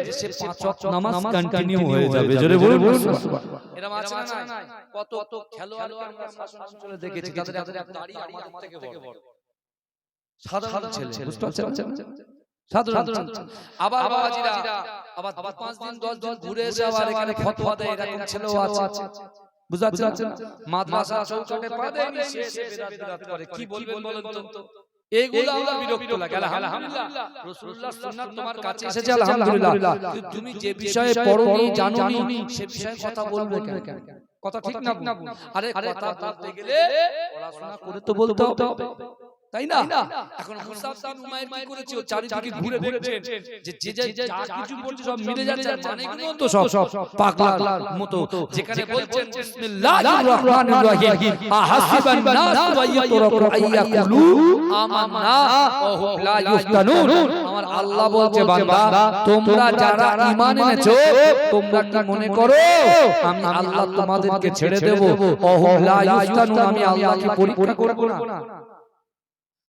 যে সে 5 ওয়াক্ত নামাজ কন্টিনিউ হয়ে যাবে। জোরে বলুন সুবহানাল্লাহ। এরকম আছে না? কত খেলোয়াড়কে আমরা শাসন অঞ্চলে দেখেছি, তাদের দাড়ি আমাদের থেকে বড়, সাধারণ ছেলে, বুঝতে পারছেন? সাধারণ। আবার বাবাজিরা, আবার 5 দিন 10 দিন ঘুরে এসে আবার এখানে ফতোয়া দেয়, এরকম ছেলেও আছে, বুঝাচ্ছেন? মাদ্রাসা চৌকাটে পা দেয়নি, সে বেদাত করে। কি বলবেন বলেন তো? এগুলো আমার বিরক্ত লাগে। আলহামদুলিল্লাহ, রাসূলুল্লাহর সুন্নাত তোমার কাছে এসেছে, আলহামদুলিল্লাহ, তুমি যে বিষয়ে পড়োনি, জানোনি, সে বিষয়ে কথা বলবে কেন? কথা ঠিক না? আরে কথা বলতে গেলে পড়াশোনা করে তো বলতে হবে, তাই না? এখন মুসাব বিন উমাইর কি করেছে? ও চারিদিকে ঘুরে দেখছেন যে যা কিছু বলছে সব মিলে যাচ্ছে, মানে গুলো তো সব পাগলার মতো। যেখানে বলছেন বিসমিল্লাহির রহমানির রহিম, আহাসিবান নাস ওয়া ইয়াতরাকু আইয়াকুলু আমান্না ওয়া হুম লা ইফতানুন। আমার আল্লাহ বলছে, বান্দা, তোমরা যারা ঈমান এনেছো, তোমরা কি মনে করো আমি আল্লাহ তোমাদেরকে ছেড়ে দেব? ওয়া হুম লা ইফতানুন, আমি আল্লাহকে পরীক্ষা করব না।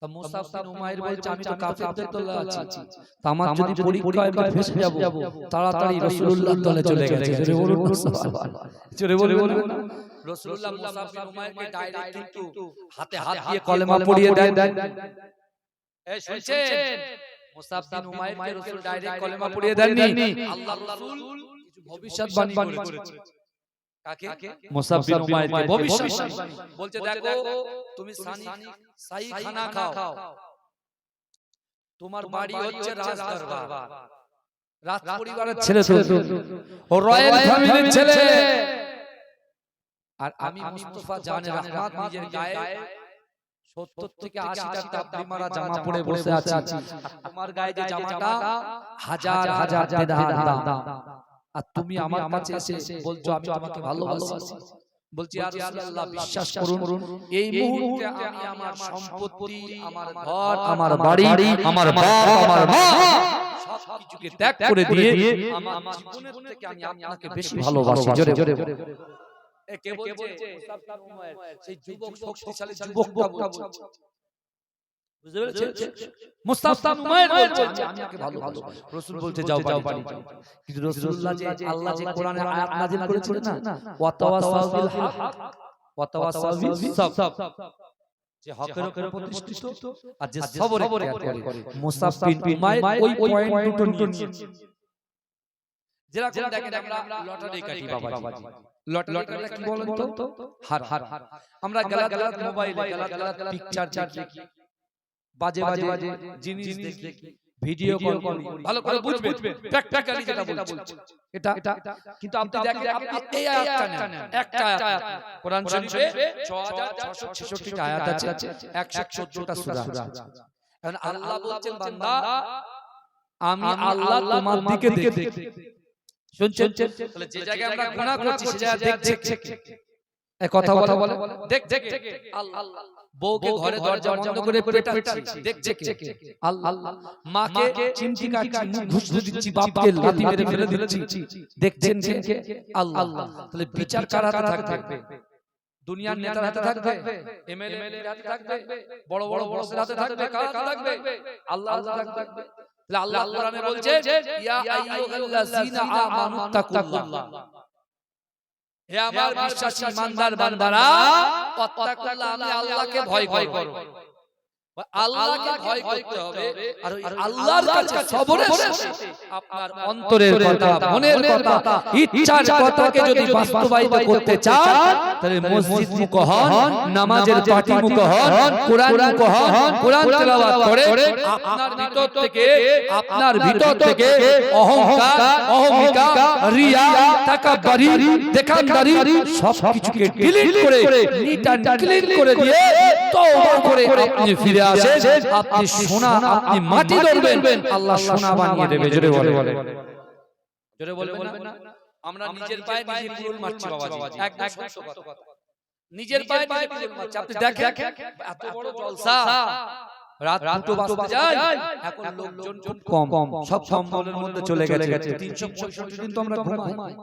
মুসাব বিন উমাইর বলছে, আমি তো কাফেরদের দলে আছি, আমার যদি পরীক্ষায় আমি ফেঁসে যাব, তাড়াতাড়ি রাসূলুল্লাহর দলে চলে গেছে। জোরে বলুন সুবহানাল্লাহ। জোরে বলুন। রাসূলুল্লাহ মুসাব বিন উমাইরকে ডাইরেক্ট কিন্তু হাতে হাত দিয়ে কলেমা পড়িয়ে দেন। এই শুনছেন? মুসাব বিন উমাইরকে রাসূল ডাইরেক্ট কলেমা পড়িয়ে দেননি, আল্লাহর রাসূল কিছু ভবিষ্যৎবাণী করেছে। কাকে? মুসাব বিন উমাইরকে ভবিষ্যৎবাণী বলছে, দেখো তুমি শাহী খানা খাও, তোমার বাড়ি হচ্ছে রাজ দরবার, রাজ পরিবারের ছেলে, ও রয়্যাল ফ্যামিলির ছেলে, আর আমি মুস্তাফা জানে রহমত নিজের গায়ে 70 থেকে 80টা তাবলি মারা জামা পরে বসে আছি, তোমার গায়ে যে জামাটা হাজার হাজার দিরহাম দাম, আর তুমি আমার কাছে এসে বলছো আমি তোমাকে ভালোবাসি। বলছি ইয়া রাসূলুল্লাহ, বিশ্বাস করুন, এই মুহূর্তে আমি আমার সম্পত্তি, আমার ঘর, আমার বাড়ি, আমার বাপ, আমার মা সবকিছুকে ত্যাগ করে দিয়ে আমার জীবনের থেকে আমি আপনাকে বেশি ভালোবাসি। জোরে জোরে কে বলছে? মুসাব বিন উমাইর, সেই যুবক, শক্তিশালী যুবকটা বলছে। বুঝতে পেরেছেন? মুস্তাফা উমাইর বলছে আমি ওকে ভালোবাসি, রাসূল বলছে যাও বাড়ি। কিন্তু রাসূলুল্লাহ যে আল্লাহ যে কোরআনে আয়াত নাযিল করেছিলেন না, ওয়া তাওয়াসাউ বিল হক ওয়া তাওয়াসাউ বিস সাবর, যে হকের উপর প্রতিষ্ঠিত আর যে সবরে করে। মুসআব বিন উমাইর ওই পয়েন্ট দুটো নিয়েছে। যেরকম দেখেন আমরা লটারি কাটি বাবাজি, লটারি কি বলেন তো? হার। আমরা গালাত মোবাইলে গালাত পিকচার দেখি, বাজে জিনিস দেখি, ভিডিও কল করি, ভালো করে বুঝবেন প্র্যাকটিক্যালি যেটা বলছি এটা। কিন্তু আপনি দেখেন আপনি এই আয়াতটা নেন, একটা আয়াত কোরআন শরীফে 6666 টা আয়াত আছে, 114 টা সূরা আছে। কারণ আল্লাহ বলছেন বান্দা আমি আল্লাহ তোমার দিকে দেখি। শুনছেন? তাহলে যে জায়গায় আমরা গুনাহ করছি সে জায়গা দেখছে, এই কথা বলে দেখ আল্লাহ। বউকে ঘরে দরজা বন্ধ করে পেটাচ্ছি, দেখছে কে? আল্লাহ। মাকে চিমটি কাটছি, মুখ ঘুষতে দিচ্ছি, বাপকে লাথি মেরে ফেলে দিচ্ছি, দেখছেন কে? আল্লাহ। তাহলে বিচার কার হাতে থাকবে? দুনিয়ার নেতার হাতে থাকবে? এমএলএ হাতে থাকবে? বড় বসের হাতে থাকবে? কার হাতে থাকবে? আল্লাহর হাতে থাকবে। তাহলে আল্লাহ কোরআনে বলছে ইয়া আইয়ুহাল্লাযীনা আমানু তাকুল্লাহ, হে আমার বিশ্বাসী ইমানদার বান্দারা, তাকুল্লাহ আমি আল্লাহকে ভয় করো। আল্লাহকে ভয় করতে হবে, আর ওই আল্লাহর কাছে সবরের সাথে আপনার অন্তরের কথা, মনের কথা, ইচ্ছার কথাকে যদি বাস্তবায়িত করতে চান, তাহলে মসজিদ মুখ হন, নামাজের পাটি মুখ হন, কোরআন মুখ হন, কোরআন তেলাওয়াত করে আপনার ভিতর থেকে অহংকার, অহমিকা, রিয়া, তাকাব্বুরি, দেখানদারি সব কিছুকে ডিলিট করে, নিট এন্ড ক্লিন করে দিয়ে তওবা করে আপনি ফিরে আসেন, আপনি সোনা, আপনি মাটি ধরবেন, আল্লাহ সোনা বানিয়ে দেবে। জোরে বলবেন না? আমরা নিজের পায়ে নিজে কুড়ুল মারছি বাবাজি, একদম সত্য কথা। নিজের পায়ে নিজে কুড়ুল মারছি। আপনি দেখেন এত বড় জলসা, রাত 2টো বাজতে যায়, এখন লোকজন খুব কম, সব সম্মেলনের মধ্যে চলে গেছে। 365 দিন তো আমরা ঘুমাই,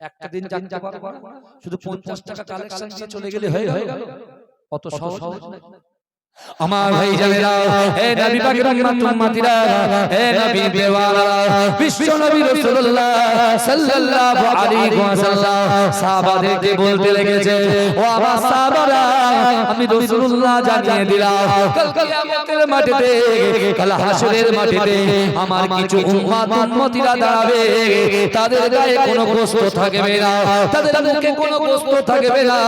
একটা দিন জানতে পারবো না, শুধু 50 টাকা কালেকশন দিয়ে চলে গেলে হয়ে গেল। অত সহজ না আমার ভাই জানেরা, হে নবী পাকের উম্মতিরা, হে নবী দেওয়ারা, বিশ্ব নবী রাসূলুল্লাহ সাল্লাল্লাহু আলাইহি ওয়াসাল্লাম সাহাবাদেরকে বলতে লেগেছে, ও আমার সাহাবারা, আমি রাসূলুল্লাহ জানিয়ে দিলাম কাল কিয়ামতের মাটিতে, কাল হাসরের মাটিতে আমার কিছু উম্মতিরা দাঁড়াবে, তাদের গায়ে কোনো গোশত থাকবে না, তাদের মুখে কোনো গোশত থাকবে না,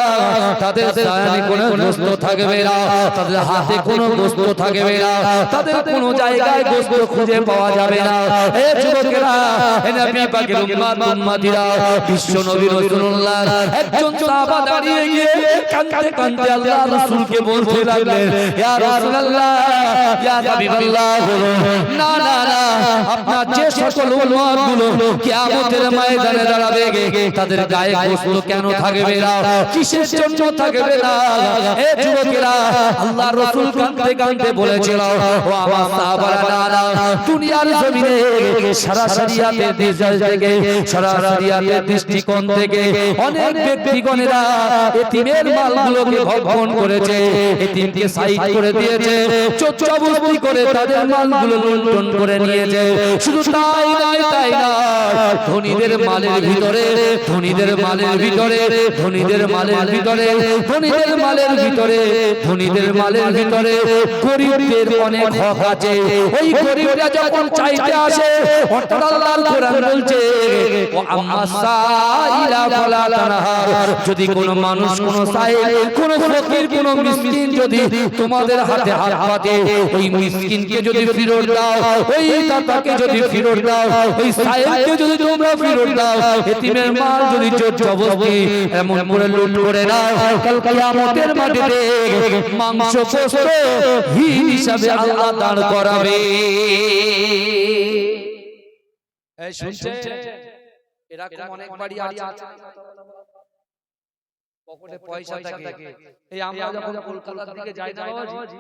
তাদের সায়ানে কোনো গোশত থাকবে না, তাদের হাতে কোনো গোশত থাকবে না, তাদের কোনো জায়গায় গোশত খুঁজে পাওয়া যাবে না। হে যুবকেরা, হে নবী পাকের উম্মতিরা, বিশ্ব নবী রাসূলুল্লাহ একজন সাহাবা দাঁড়িয়ে গিয়ে কাঁদতে কাঁদতে আল্লাহর রাসূলকে বলতে লাগলেন, ইয়া রাসূলুল্লাহ, ইয়া হাবিবাল্লাহ, না না না, আপনার যে সকল উম্মতগুলো কিয়ামতের ময়দানে দাঁড়াবে, তাদের গায়ে গোশত কেন থাকবে না, কিসের জন্য থাকবে না? হে যুবকেরা, আল্লাহর রাসূল কাঁদতে কাঁদতে বলেছিল, ও আমার সাহাবারা, দুনিয়ার জমিনে শরাশরিয়াতের দৃষ্টিকোণ থেকে অনেক ব্যক্তিগণেরা এতিমের মালগুলোকে ভক্ষণ করেছে, এতিমকে সাইড করে দিয়েছে, চোরাবস্তি করে তাদের মালগুলো লুণ্ঠন করে নিয়েছে। শুধু তাই নয়, ধনীদের মালের ভিতরে, ধনীদের মালের ভিতরে, ধনীদের মালের ভিতরে, ধনীদের মালের ভিতরে, ধনীদের মালের ভিতরে গরিবদের অনেক হক আছে। ওই গরিবরা যখন চাইতে আসে, অর্থাৎ আল্লাহর কোরআন বলছে, ও আম্মা সাইলা ফালা তানহার, যদি কোন মানুষ, কোন সাইল, কোন ফকির, কোন মিসকিন যদি তোমাদের হাতে হাত পাতে, ওই মিসকিনকে যদি ফিরত দাও, ওই দাতাকে যদি ফিরত দাও, ওই সাইলকে যদি তোমরা ফিরত দাও, এতিমের মাল যদি জবরদস্তি এমন করে লুট করে নাও, কাল কিয়ামতের মাটিতে মাংস গোশত হিসাবে আল্লাহ দান করাবে। এই শুনছে, এরকম অনেক বাড়ি আছে, পকেটে পয়সা থাকে। এই আমরা যখন কলকাতার দিকে যাই না বাবাজি,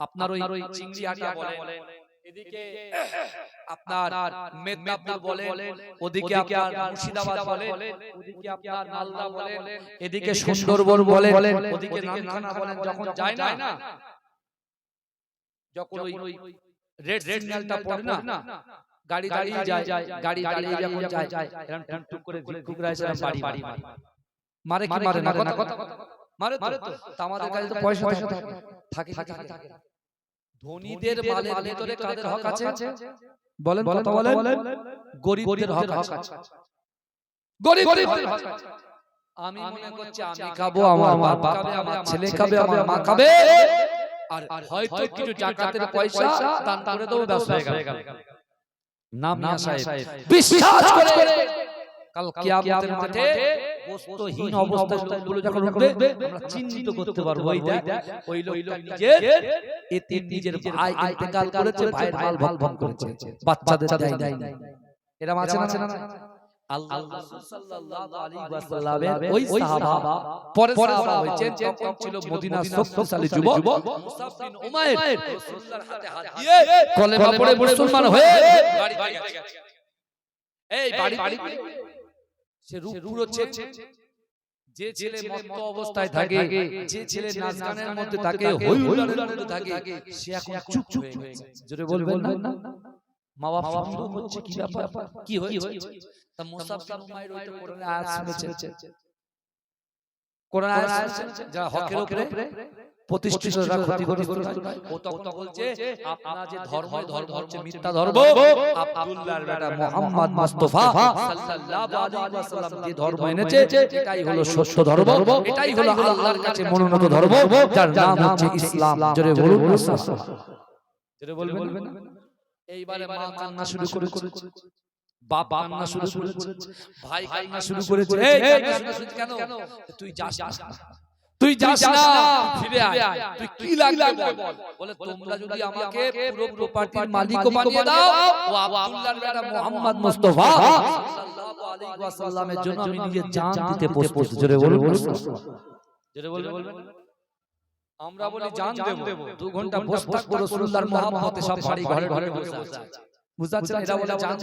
আপনার ওই চিংড়ি হাটিয়া বলেন, এদিকে আপনার মেদিনীপুর বলেন, ওদিকে আপনার মুর্শিদাবাদ বলেন, ওদিকে আপনার মালদা বলেন, এদিকে সুন্দরবন বলেন, ওদিকে নামখানা বলেন, যখন যায় না যখন ওই রেড সিগন্যালটা পড়ে না, গাড়ি দাঁড়িয়ে যায়, গাড়ি দাঁড়িয়ে যখন যায় এরকম টুকটুক করে ভিক্ষুকরা এসে বাড়ি মারে কি মারে না, কথা মারে তো। আমাদের কাছে তো পয়সা থাকে থাকে। ধনীদের মালের ভিতরে কাদের হক আছে বলেন, কথা বলেন। গরিবদের হক আছে, গরিবদের হক আছে। আমি মনে করছি আমি খাবো, আমার বাপ খাবে, আমার ছেলে খাবে, আমার মা খাবে, আর হয়তো কিছু জাকাতের পয়সা দান করে দেবো, ব্যস হয়ে গেল। নাম মিয়া সাহেব বিশ্বাস করে কাল কিয়ামতের মাঠে বস্তুহীন অবস্থায় লোকগুলো যখন উঠবে আমরা চিহ্নিত করতে পারবো, ওই লোকটা নিজের ভাই ইন্তেকাল করেছে, ভাইয়ের মাল ভাগ করেছে, বাচ্চাদের দেয় নাই। এরকম আছে না? আল্লাহ রাসূল সাল্লাল্লাহু আলাইহি ওয়াসাল্লামের ওই সাহাবা পরে সাহাবা হয়েছেন, তখন ছিল মদিনার শক্তিশালী যুবক মুসাব বিন উমাইর, রাসূলুল্লাহর হাতে হাত দিয়ে কলেমা পড়ে মুসলমান হয়ে বাড়ি গেছে। এই বাড়ি সে রূপ হচ্ছে যে ছেলে মত্ত অবস্থায় থাকে, যে ছেলে নাচ গানের মধ্যে থাকে, হই হুল্লোড়ের মধ্যে থাকে, সে এখন চুপ হয়ে গেছে। জোরে বলবেন না? মা বাবা সন্দেহ হচ্ছে কি ব্যাপার, কি হয়েছে? তা মুসাব বিন উমাইর ওই কোরআনে আয়াত শুনেছে, কোরআন আয়াত শুনেছে, যারা হকের উপরে প্রতিষ্ঠিতরা ক্ষতিগ্রস্ত নয়। ও তখন বলছে আপনারা যে ধর্ম হচ্ছে মিথ্যা ধর্ম, আব্দুল্লাহর বেটা মুহাম্মদ মুস্তাফা সাল্লাল্লাহু আলাইহি ওয়াসাল্লাম যে ধর্ম এনেছে এটাই হলো সত্য ধর্ম, এটাই হলো আল্লাহর কাছে মনোনীত ধর্ম, যার নাম হচ্ছে ইসলাম। জোরে বলুন না, জোরে বলবেন না? এইবারে মা কান্না শুরু করেছে, বাপ কান্না শুরু করেছে, ভাই কান্না শুরু করেছে। এই কান্না শুরু কেন? তুই যাস না, ফিরে আয়, তুই কি লাগবে বল। বলে তোমরা যদি আমাকে পুরো প্রপার্টির মালিক বানিয়ে দাও, ও আব্দুল্লাহর বেটা মুহাম্মদ মুস্তাফা সাল্লাল্লাহু আলাইহি ওয়াসাল্লামের জন্য আমি নিজে জান দিতে প্রস্তুত। জোরে বলুন, জোরে বলবেন। আমরা বলি জান দেব, 2 ঘন্টা বসে থাকবো রাসূলুল্লাহর মহব্বতে, সব বাড়ি ঘরে বসে আছে, বুঝাচ্ছেন? এরা বলে জান।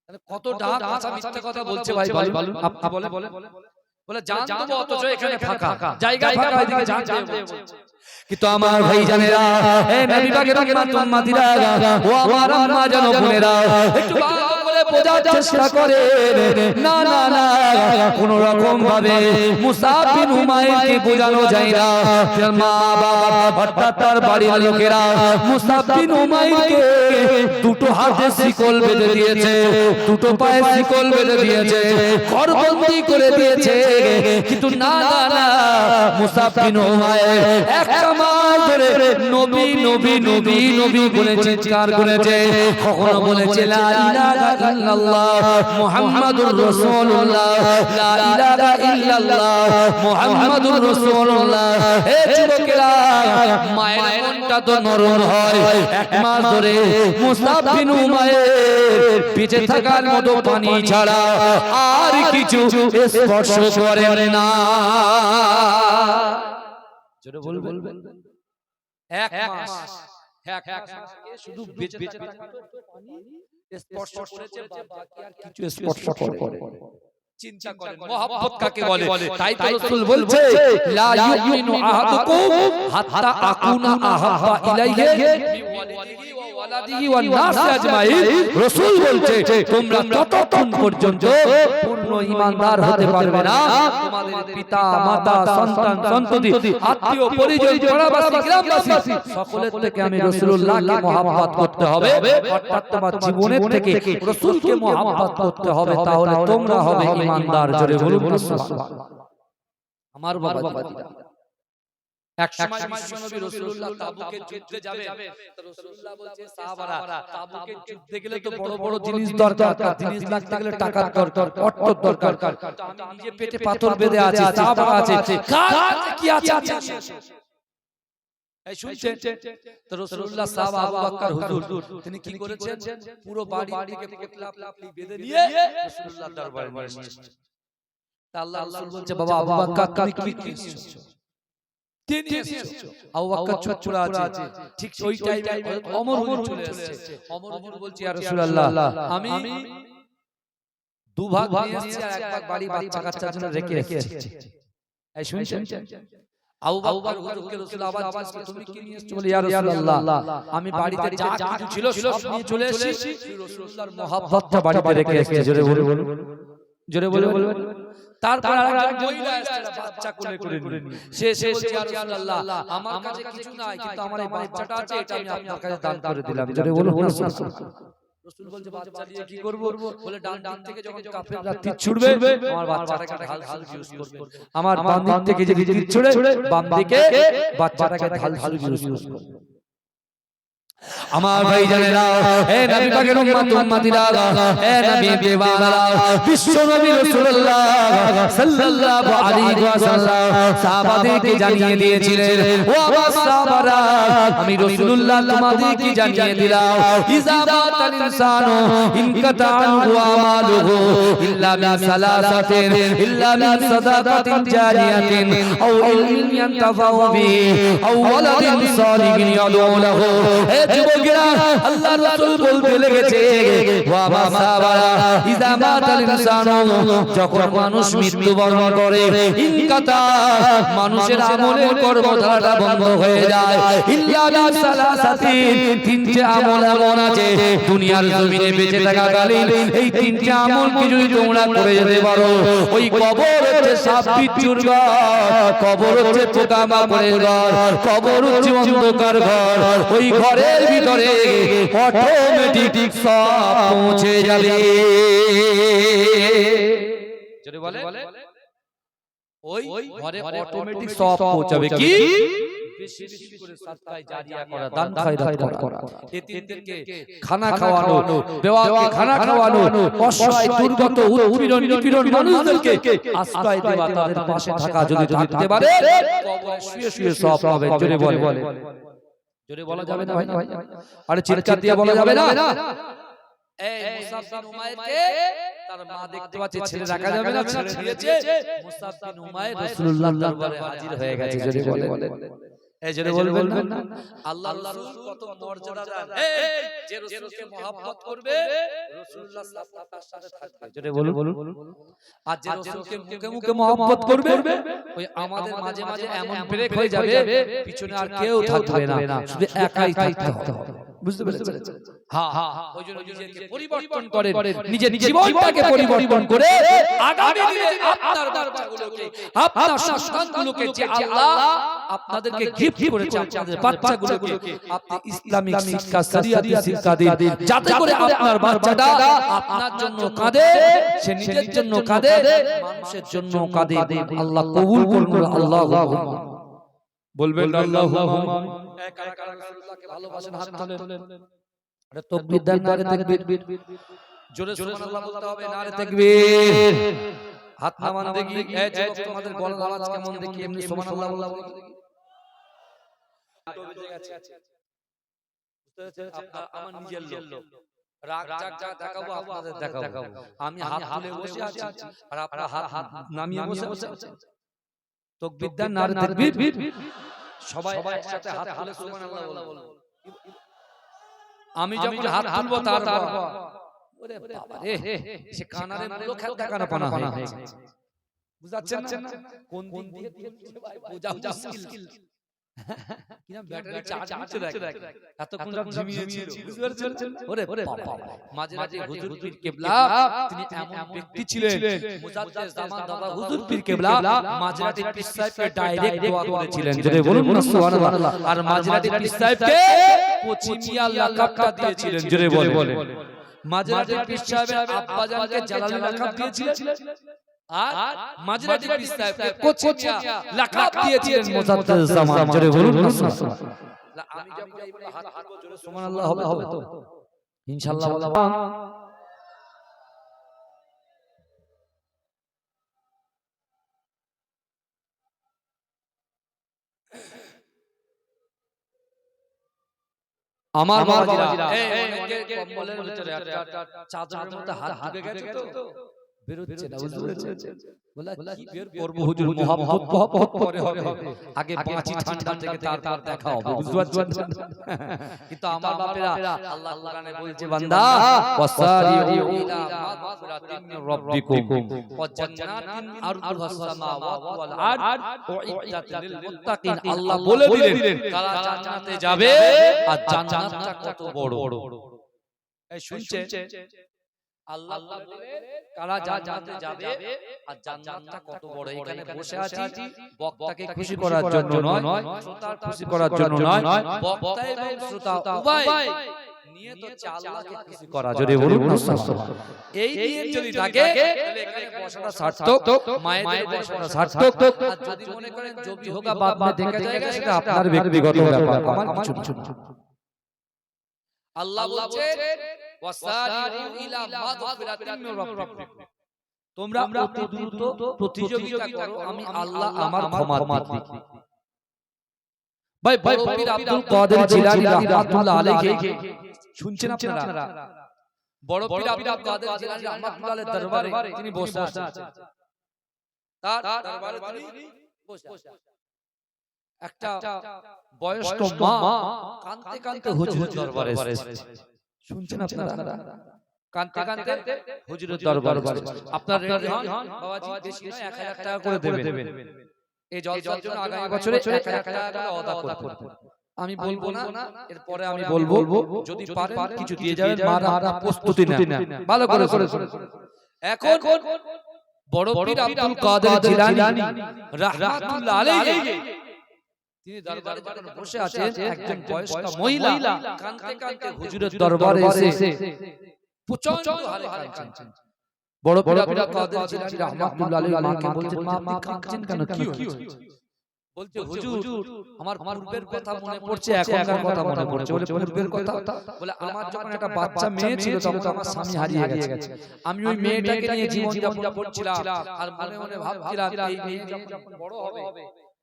তাহলে কত ডাক আচ্ছা মিথ্যা কথা বলছে ভাই, বলুন আপনি বলেন। বলে জান দেব, অথচ এখানে ফাঁকা জায়গা, ফাঁকা এদিকে জান দেব। কিন্তু আমার ভাই জানেরা, হে নবী পাকের উম্মতিরা, ও আমার আম্মা জান বোনেরা, একটু ভালো করে বোঝার চেষ্টা করে। না কোন রকম ভাবে মুসাব বিন উমাইরকে বোঝানো যায় না। মা বাবা অর্থাৎ তার বাড়ির লোকেরা মুসাব বিন উমাইরকে দুটো হাতে শিকল বেঁধে দিয়েছে, দুটো পায়ে শিকল বেঁধে দিয়েছে, ঘরবন্দি করে দিয়েছে। কিন্তু না মুসাব বিন উমাইর একটা মাস ধরে নবী নবী নবী নবী বলে চিৎকার করেছে। কখনো বলেছে লা ইলাহা ইল্লাল্লাহ মুহাম্মাদুর রাসূলুল্লাহ, লা ইলাহা ইল্লাল্লাহ মুহাম্মাদুর রাসূলুল্লাহ। হে যুবকেরা, মায়ের মনটা তো নরম হয়। এক মাস ধরে মুসাব বিন উমাইর বেঁচে থাকার মতো পানি ছাড়া আর কিছু স্পর্শ করে না। জোরে বলবেন। এক মাস শুধু বেঁচে থাকার মতো পানি স্পর্শ করেছে, বাকি আর কিছু স্পর্শ করে। চিন্তা করেন মহব্বত কাকে বলে। তাই তো রাসূল বলছে লা ইউমিনু আহাদুকুম হাত্তা আকুনা আহাব্বা ইলাইহি মিন ওয়ালিদিহি ওয়া ওয়ালাদিহি ওয়ান নাস আজমাইন। রাসূল বলছে তোমরা ততক্ষণ পর্যন্ত পূর্ণ ঈমানদার হতে পারবে না, তোমাদের পিতা মাতা সন্তান সন্ততি আত্মীয় পরিজন পাড়াবাসী গ্রামবাসী সকলের থেকে আমি রাসূলুল্লাহকে মহব্বত করতে হবে, অর্থাৎ তোমার জীবনের থেকে রাসূলকে মহব্বত করতে হবে, তাহলে তোমরা হবে ঈমানদার। জোরে বলুন সুবহানাল্লাহ। আমার বাবা এক সময় বিশ্বনবী রাসূলুল্লাহ তাবুকের যুদ্ধে যাবে, তো রাসূলুল্লাহ বলছে সাহাবারা তাবুকের যুদ্ধে গেলে তো বড় বড় জিনিস দরকার, জিনিস লাগতে গেলে টাকা দরকার, অর্থ দরকার। তো আমি নিজে পেটে পাথর বেঁধে আছি, সাহাবারা আছে, কার কি আছে? এই শুনছেন তো রাসূলুল্লাহ সাহাবা আবু বকর হুজুর তিনি কি করেছেন, পুরো বাড়ি থেকে পোটলা পোটলি বেঁধে নিয়ে রাসূলুল্লাহ দরবারে নিয়ে এসেছেন। তা আল্লাহ রাসূল বলছে বাবা আবু বকর তুমি কি এসেছো? তিনি এসেছো। আবু বকর চুপচাপ আছে। ঠিক ওই টাইমে ওমর হুজুর চলে এসেছে। ওমর হুজুর বলছে ইয়া রাসূলুল্লাহ আমি দুভাগ নিয়ে এসেছি আর এক ভাগ বাড়ি বাচ্চা কাচ্চার জন্য রেখে এসেছি। এই শুনছেন আবু বকর হুজুরকে রাসূল আবার জিজ্ঞেস করে তুমি কি নিয়ে এসেছো? বলে ইয়া রাসূলুল্লাহ আমি বাড়িতে যা কিছু ছিল সব নিয়ে চলে এসেছি, রাসূলুল্লাহর মহব্বতটা বাড়িতে রেখে এসেছি। জোরে বলুন, জোরে বলুন। তারপর আরেকজন মহিলা এসেছে বাচ্চা কোলে করে নিয়ে, সে বলছে ইয়া রাসূলুল্লাহ আমার কাছে কিছু নাই, কিন্তু আমার এই বাচ্চাটা আছে, এটা আমি আপনার কাছে দান করে দিলাম। জোরে বলুন রাসূল বলছে বাচ্চা দিয়ে কি করব? বলে ডান থেকে যখন কাফেররা তীর ছুড়বে আমার বাচ্চাটাকে ঢাল ইউজ করবে, আমার বাম দিক থেকে যদি তীর ছুড়ে বাম দিকে বাচ্চাটাকে ঢাল ইউজ করবে। আমার ভাই জানেরা, হে নবী পাকের উম্মত উম্মতিরা, হে নবী দেওয়ারা, বিশ্ব নবী রাসূলুল্লাহ সাল্লাল্লাহু আলাইহি ওয়াসাল্লাম সাহাবাদেরকে জানিয়ে দিয়েছিলেন, ও আমার সাহাবারা আমি রাসূলুল্লাহ তোমাদেরকে জানিয়ে দিলাম, ইযা মাতাল ইনসানু ইনকাতা আনহু আমালুহু ইল্লা মিন সালাসাতিন ইল্লা মিন সাদাকাতিন জারিয়াতিন আও ইলমিন ইয়ানতাফাউ বিহি আও ওয়ালাদিন সালিহিন ইয়াদউ লাহু। যুবকেরা আল্লাহর রাসূল বলতে লেগেছে, ও আমার সাহাবারা ইযা মাতাল ইনসানু যখন মানুষ মৃত্যুবরণ করে, ইনকাতা মানুষের আমলের কর্মধারা বন্ধ হয়ে যায়, ইল্লা মিন সালাসাতিন তিনটে আমল এমন আছে দুনিয়ার জমিনে বেঁচে থাকাকালীন এই তিনটে আমলকে যদি তোমরা করে যেতে পারো, ওই কবর হচ্ছে সাপ বিচ্ছুর ঘর, কবর হচ্ছে পোকামাকড়ের ঘর, কবর হচ্ছে অন্ধকার ঘর, ওই ঘরের ভিতরে অটোমেটিক সব পৌঁছে যাবে। যদি বলে ওই ঘরে অটোমেটিক সব পৌঁছাবে কি? বেশি বেশি করে সাদকায়ে জারিয়া করা, দান খায়রাত করা, এতিমদেরকে খানা খাওয়ানো, বেওয়াকে খানা খাওয়ানো, অসহায় দুর্গত উৎপীড়ন নিপীড়ন মানুষদেরকে আশ্রয় দেওয়া, তাদের পাশে থাকা যদি থাকতে পারে কবরে শুয়ে শুয়ে সব পাবে। জোরে বলে, জোরে বলা যাবে না ভাই? আরে চিৎকার দিয়ে বলা যাবে না? এই মুসাব বিন উমাইরকে তার মা দেখতে পাচ্ছে, ছেলে রাখা যাবে না, ছেলে দিয়েছে। মুসাব বিন উমাইর রাসূলুল্লাহর দরবারে হাজির হয়ে গেছে। জোরে বলে, এই জোরে বলবেন না? আল্লাহর রাসূল কত মর্যাদাদার, এই যে রাসূলকে মহব্বত করবে রাসূলুল্লাহ তার সাথে থাকবে। জোরে বলুন। আর যে রাসূলকে মুখে মুখে মহব্বত করবে ওই আমাদের মাঝে মাঝে এমন ব্রেক হয়ে যাবে পিছনে আর কেউ থাকবে না, শুধু একাই থাকতে হবে। বুঝতে পেরেছেন? হ্যাঁ, ওই জন্য নিজেকে পরিবর্তন করেন, নিজের জীবনটাকে পরিবর্তন করে আগামী দিনে আপনার বাচ্চাগুলোকে, আপনার সন্তানগুলোকে যে আল্লাহ আপনাদেরকে গিফট করেছে, আপনাদের বাচ্চাগুলোকে আপনি ইসলামিক শিক্ষা, শরিয়াতি শিক্ষা দিন, যাতে করে আপনার বাচ্চাটা আপনার জন্য কাঁদে, সে নিজের জন্য কাঁদে, মানুষের জন্য কাঁদে। আল্লাহ কবুল করুন। আল্লাহুম্মা বলবেন আল্লাহুম্মা। কারা কারা রাসূলুল্লাহকে ভালোবাসেন হাত তোলেন। আরে তাকবীর দেন, নারে তাকবীর, জোরে সুবহানাল্লাহ বলতে হবে, নারে তাকবীর। হাত নামান দেখি, এই যুবক তোমাদের গলার আওয়াজ কেমন দেখি, এমনি সুবহানাল্লাহ বলতে দেখি। আমার নিজের লোক, রাগ জাগ যা দেখাবো আপনাদের দেখাবো। আমি হাত তুলে বসে আছি আর আপনারা হাত নামিয়ে বসে আছেন। তাকবীর দেন, নারে তাকবীর। সবাই একসাথে হাত তুলে সুবহানাল্লাহ বলবো। আমি যখন হাত তুলবো তারপর ওরে বাবা রে, সে কানারে মুলো খেল দেখানো পানা হয়ে গেছে। বুঝাচ্ছেন না? কোন দিন দিয়ে ভাই বোঝা মুশকিল। কিনা ব্যাটারি চার্জ হচ্ছে দেখ, এতক্ষণ ঝিমিয়ে ছিল। বুঝতে পারছেন? ওরে বাবা, মাঝরাতে হুজুর পীর কেবলা তিনি এমন ব্যক্তি ছিলেন, মুজাদ্দেদ জামান দাদা হুজুর পীর কেবলা মাঝরাতে পীর সাহেবকে ডাইরেক্ট দোয়া করেছিলেন। জোরে বলুন না সুবহানাল্লাহ। আর মাঝরাতে পীর সাহেবকে কোচিমিয়া লাকাবটা দিয়েছিলেন। জোরে বলে, মাঝরাতে পীর সাহেবের আব্বা জানকে জালালি লাকাব দিয়েছিলেন, আর মাঝরাতে পীর সাহেবকে কোচিমিয়া লাকাব দিয়েছিলেন মুজাদ্দেদ জামান। জোরে বলুন না সুবহানাল্লাহ। আমি যখন এইভাবে হাত তুলবো জোরে সুবহানাল্লাহ হবে তো ইনশাআল্লাহ বলবো। আমার বাবাজিরা, এই অনেকে কম্বলের ভিতরে চাদরের মধ্যে হাত ঢুকে গেছে তো বেরোচ্ছে না, বুঝতে পেরেছেন? বলা কি বের করব হুজুর, মহব্বত পরে হবে, আগে বাঁচি ঠান্ডা থেকে তারপর দেখা হবে, বুঝতে পারছেন? কিন্তু আমার বাপেরা আল্লাহ কোরআনে বলছে বান্দা ওয়াসারিউ ইলা মাগফিরাতিন মির রাব্বিকুম ওয়া জান্নাতিন আরদুহাস সামাওয়াতু ওয়াল আরদ উইদ্দাত লিল মুত্তাকিন। আল্লাহ বলে দিলেন কারা জান্নাতে যাবে আর জান্নাতটা কত বড়। এই শুনছে আল্লাহ বলে কারা জান্নাতে যাবে আর জান্নাতটা কত বড়। এখানে বসে আছি বক্তাকে খুশি করার জন্য নয়, শ্রোতার খুশি করার জন্য নয়, বক্তা এবং শ্রোতা উভয় নিয়ত হচ্ছে আল্লাহকে খুশি করা। যদি বলুন না সুবহানাল্লাহ, এই নিয়ত যদি থাকে তাহলে এখানে বসাটা সার্থক, মায়েদের বসাটা সার্থক। আর যদি মনে করেন জবি হোগা বাদ মে দেখা যায়গা, সেটা আপনার ব্যক্তিগত ব্যাপার, আমার কিছু না। আল্লাহ বলছে ওয়াসারিউ ইলা মাগফিরাতিন মির রাব্বিকুম, তোমরা অতি দ্রুত প্রতিযোগিতা করো, আমি আল্লাহ আমার ক্ষমা দিই। ভাই বড় পীর আব্দুল কাদের জিলানী রাহমাতুল্লাহ আলাইহি শুনছেন আপনারা? বড় পীর আব্দুল কাদের জিলানী রাহমাতুল্লাহ আলাইহির দরবারে তিনি বসে আছেন, তার দরবারে তিনি বসে আছেন। একটা বয়স্ক মা কাঁদতে কাঁদতে হুজুরের দরবারে এসেছে। শুনছেন আপনারা? কাঁদতে কাঁদতে হুজুরের দরবারে আপনারা রেডি হন, বাবাজি বেশি না 1000 টাকা করে দেবেন। এই জলসার জন্য আগামী বছরে 1000 টাকা করে আদা করবেন। আমি বলবো না, এরপরে আমি বলবো যদি পারেন কিছু দিয়ে যাবেন, মারা প্রস্তুতি নেন ভালো করে। এখন বড় পীর আব্দুল কাদের জিলানী রাহমাতুল্লাহ আলাইহি তিনি দরবারে যখন বসে আছেন, একজন বয়স্ক মহিলা কাঁদতে কাঁদতে হুজুরের দরবারে এসে প্রচন্ড হারে কাঁদছেন। বড় পীর আব্দুল কাদের জিলানী রাহমাতুল্লাহ আলাইহি মাকে বলছেন, মা আপনি কাঁদছেন কেন, কি হয়েছে? বলছে হুজুর আমার পূর্বের কথা মনে পড়ছে, এখনকার কথা মনে পড়ছে। বলে পূর্বের কথা? বলে আমার যখন একটা বাচ্চা মেয়ে ছিল তখন আমার স্বামী হারিয়ে গেছে, আমি ওই মেয়েটাকে নিয়ে জীবন যাপন করছিলাম, আর মনে মনে ভাবছিলাম এই মেয়ে যখন বড় হবে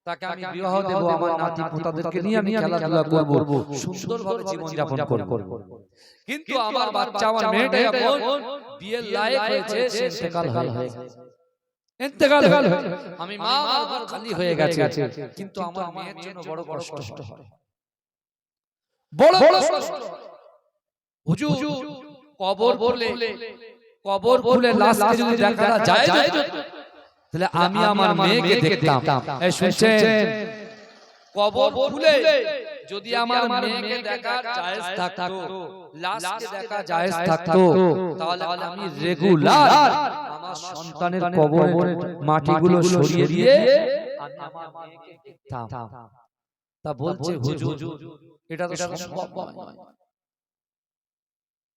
তাকে আমি বিবাহ দেব, আমার নাতি পোতাদেরকে নিয়ে আমি খেলাধুলা করব, সুন্দরভাবে জীবন যাপন করব। কিন্তু আমার বাচ্চা, আমার মেয়েটা যখন বিয়ের লায়ক হয়েছে, সে ইন্তেকাল হয়ে গেছে। আমি মা আমার খালি হয়ে গেছে, কিন্তু আমার মেয়ের জন্য বড় কষ্ট হয়, বড় কষ্ট। হুজুর কবর খুলে লাশকে যদি দেখা যায় তাহলে আমি আমার মেয়েকে দেখতাম। এই শুনছেন? কবর খুলে যদি আমার মেয়েকে দেখা জায়েজ থাকতো, লাশকে দেখা জায়েজ থাকতো, তাহলে আমি রেগুলার আমার সন্তানের কবরের মাটিগুলো সরিয়ে দিয়ে আমি আমার মেয়েকে দেখতাম। তা বলছে হুজুর এটা তো সম্ভব নয়,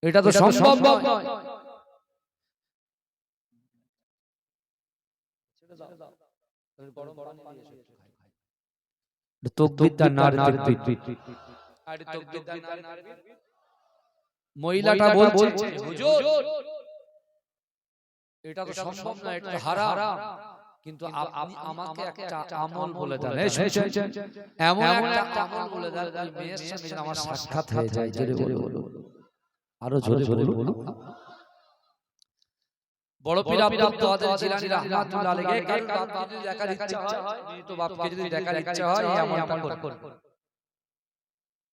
এটা তো সম্ভব নয়। মহিলাটা বলছে হুজুর এটা তো সম্ভব না, এটা তো হারাম, কিন্তু আপনি আমাকে একটা আমল বলে দেন। এমন একটা আমল বলে দেন ওই মেয়ের সঙ্গে আমার সাক্ষাৎ হয়ে যায়। জোরে বলুন, আরো জোরে বলুন। বড় পীর আব্দুল কাদের জিলানী রাহমাতুল্লাহ আলাইহি কার বাপকে যদি দেখার ইচ্ছা হয়, তো বাপকে যদি দেখার ইচ্ছা হয় এই আমলটা করুন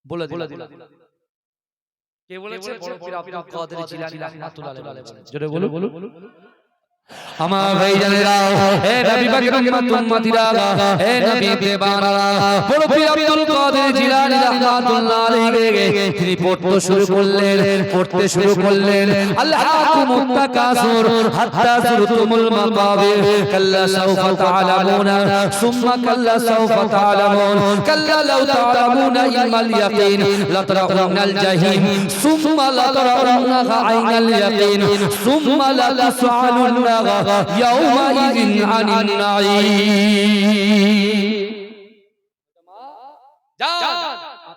বলে দিলাম। কে বলেছে? বড় পীর আব্দুল কাদের জিলানী রাহমাতুল্লাহ আলাইহি। জোরে বলুন। আমার ভাইজানেরা, হে নবী পাকের উম্মতিরা, হে নবী দেবানারা, বড় পীর আব্দুল কাদের জিলানী রাহমাতুল্লাহ আলাইহি তিনি পড়তে শুরু করলেন আল্লাহুম্মা তাকাসুর হাত্তা যুরতুমুল মাকাবির, কাল্লা সাওফা তা'লামুনা সুম্মা কাল্লা সাওফা তা'লামুন, কাল্লা লাউ তা'লামুনা ইলমাল ইয়াকিন লাতারাউনাল জাহিম সুম্মা লাতারাউনাহা আইনাল ইয়াকিন সুম্মা লাতাসআলুনা ইয়াউমাইযিন আনিন নাঈম।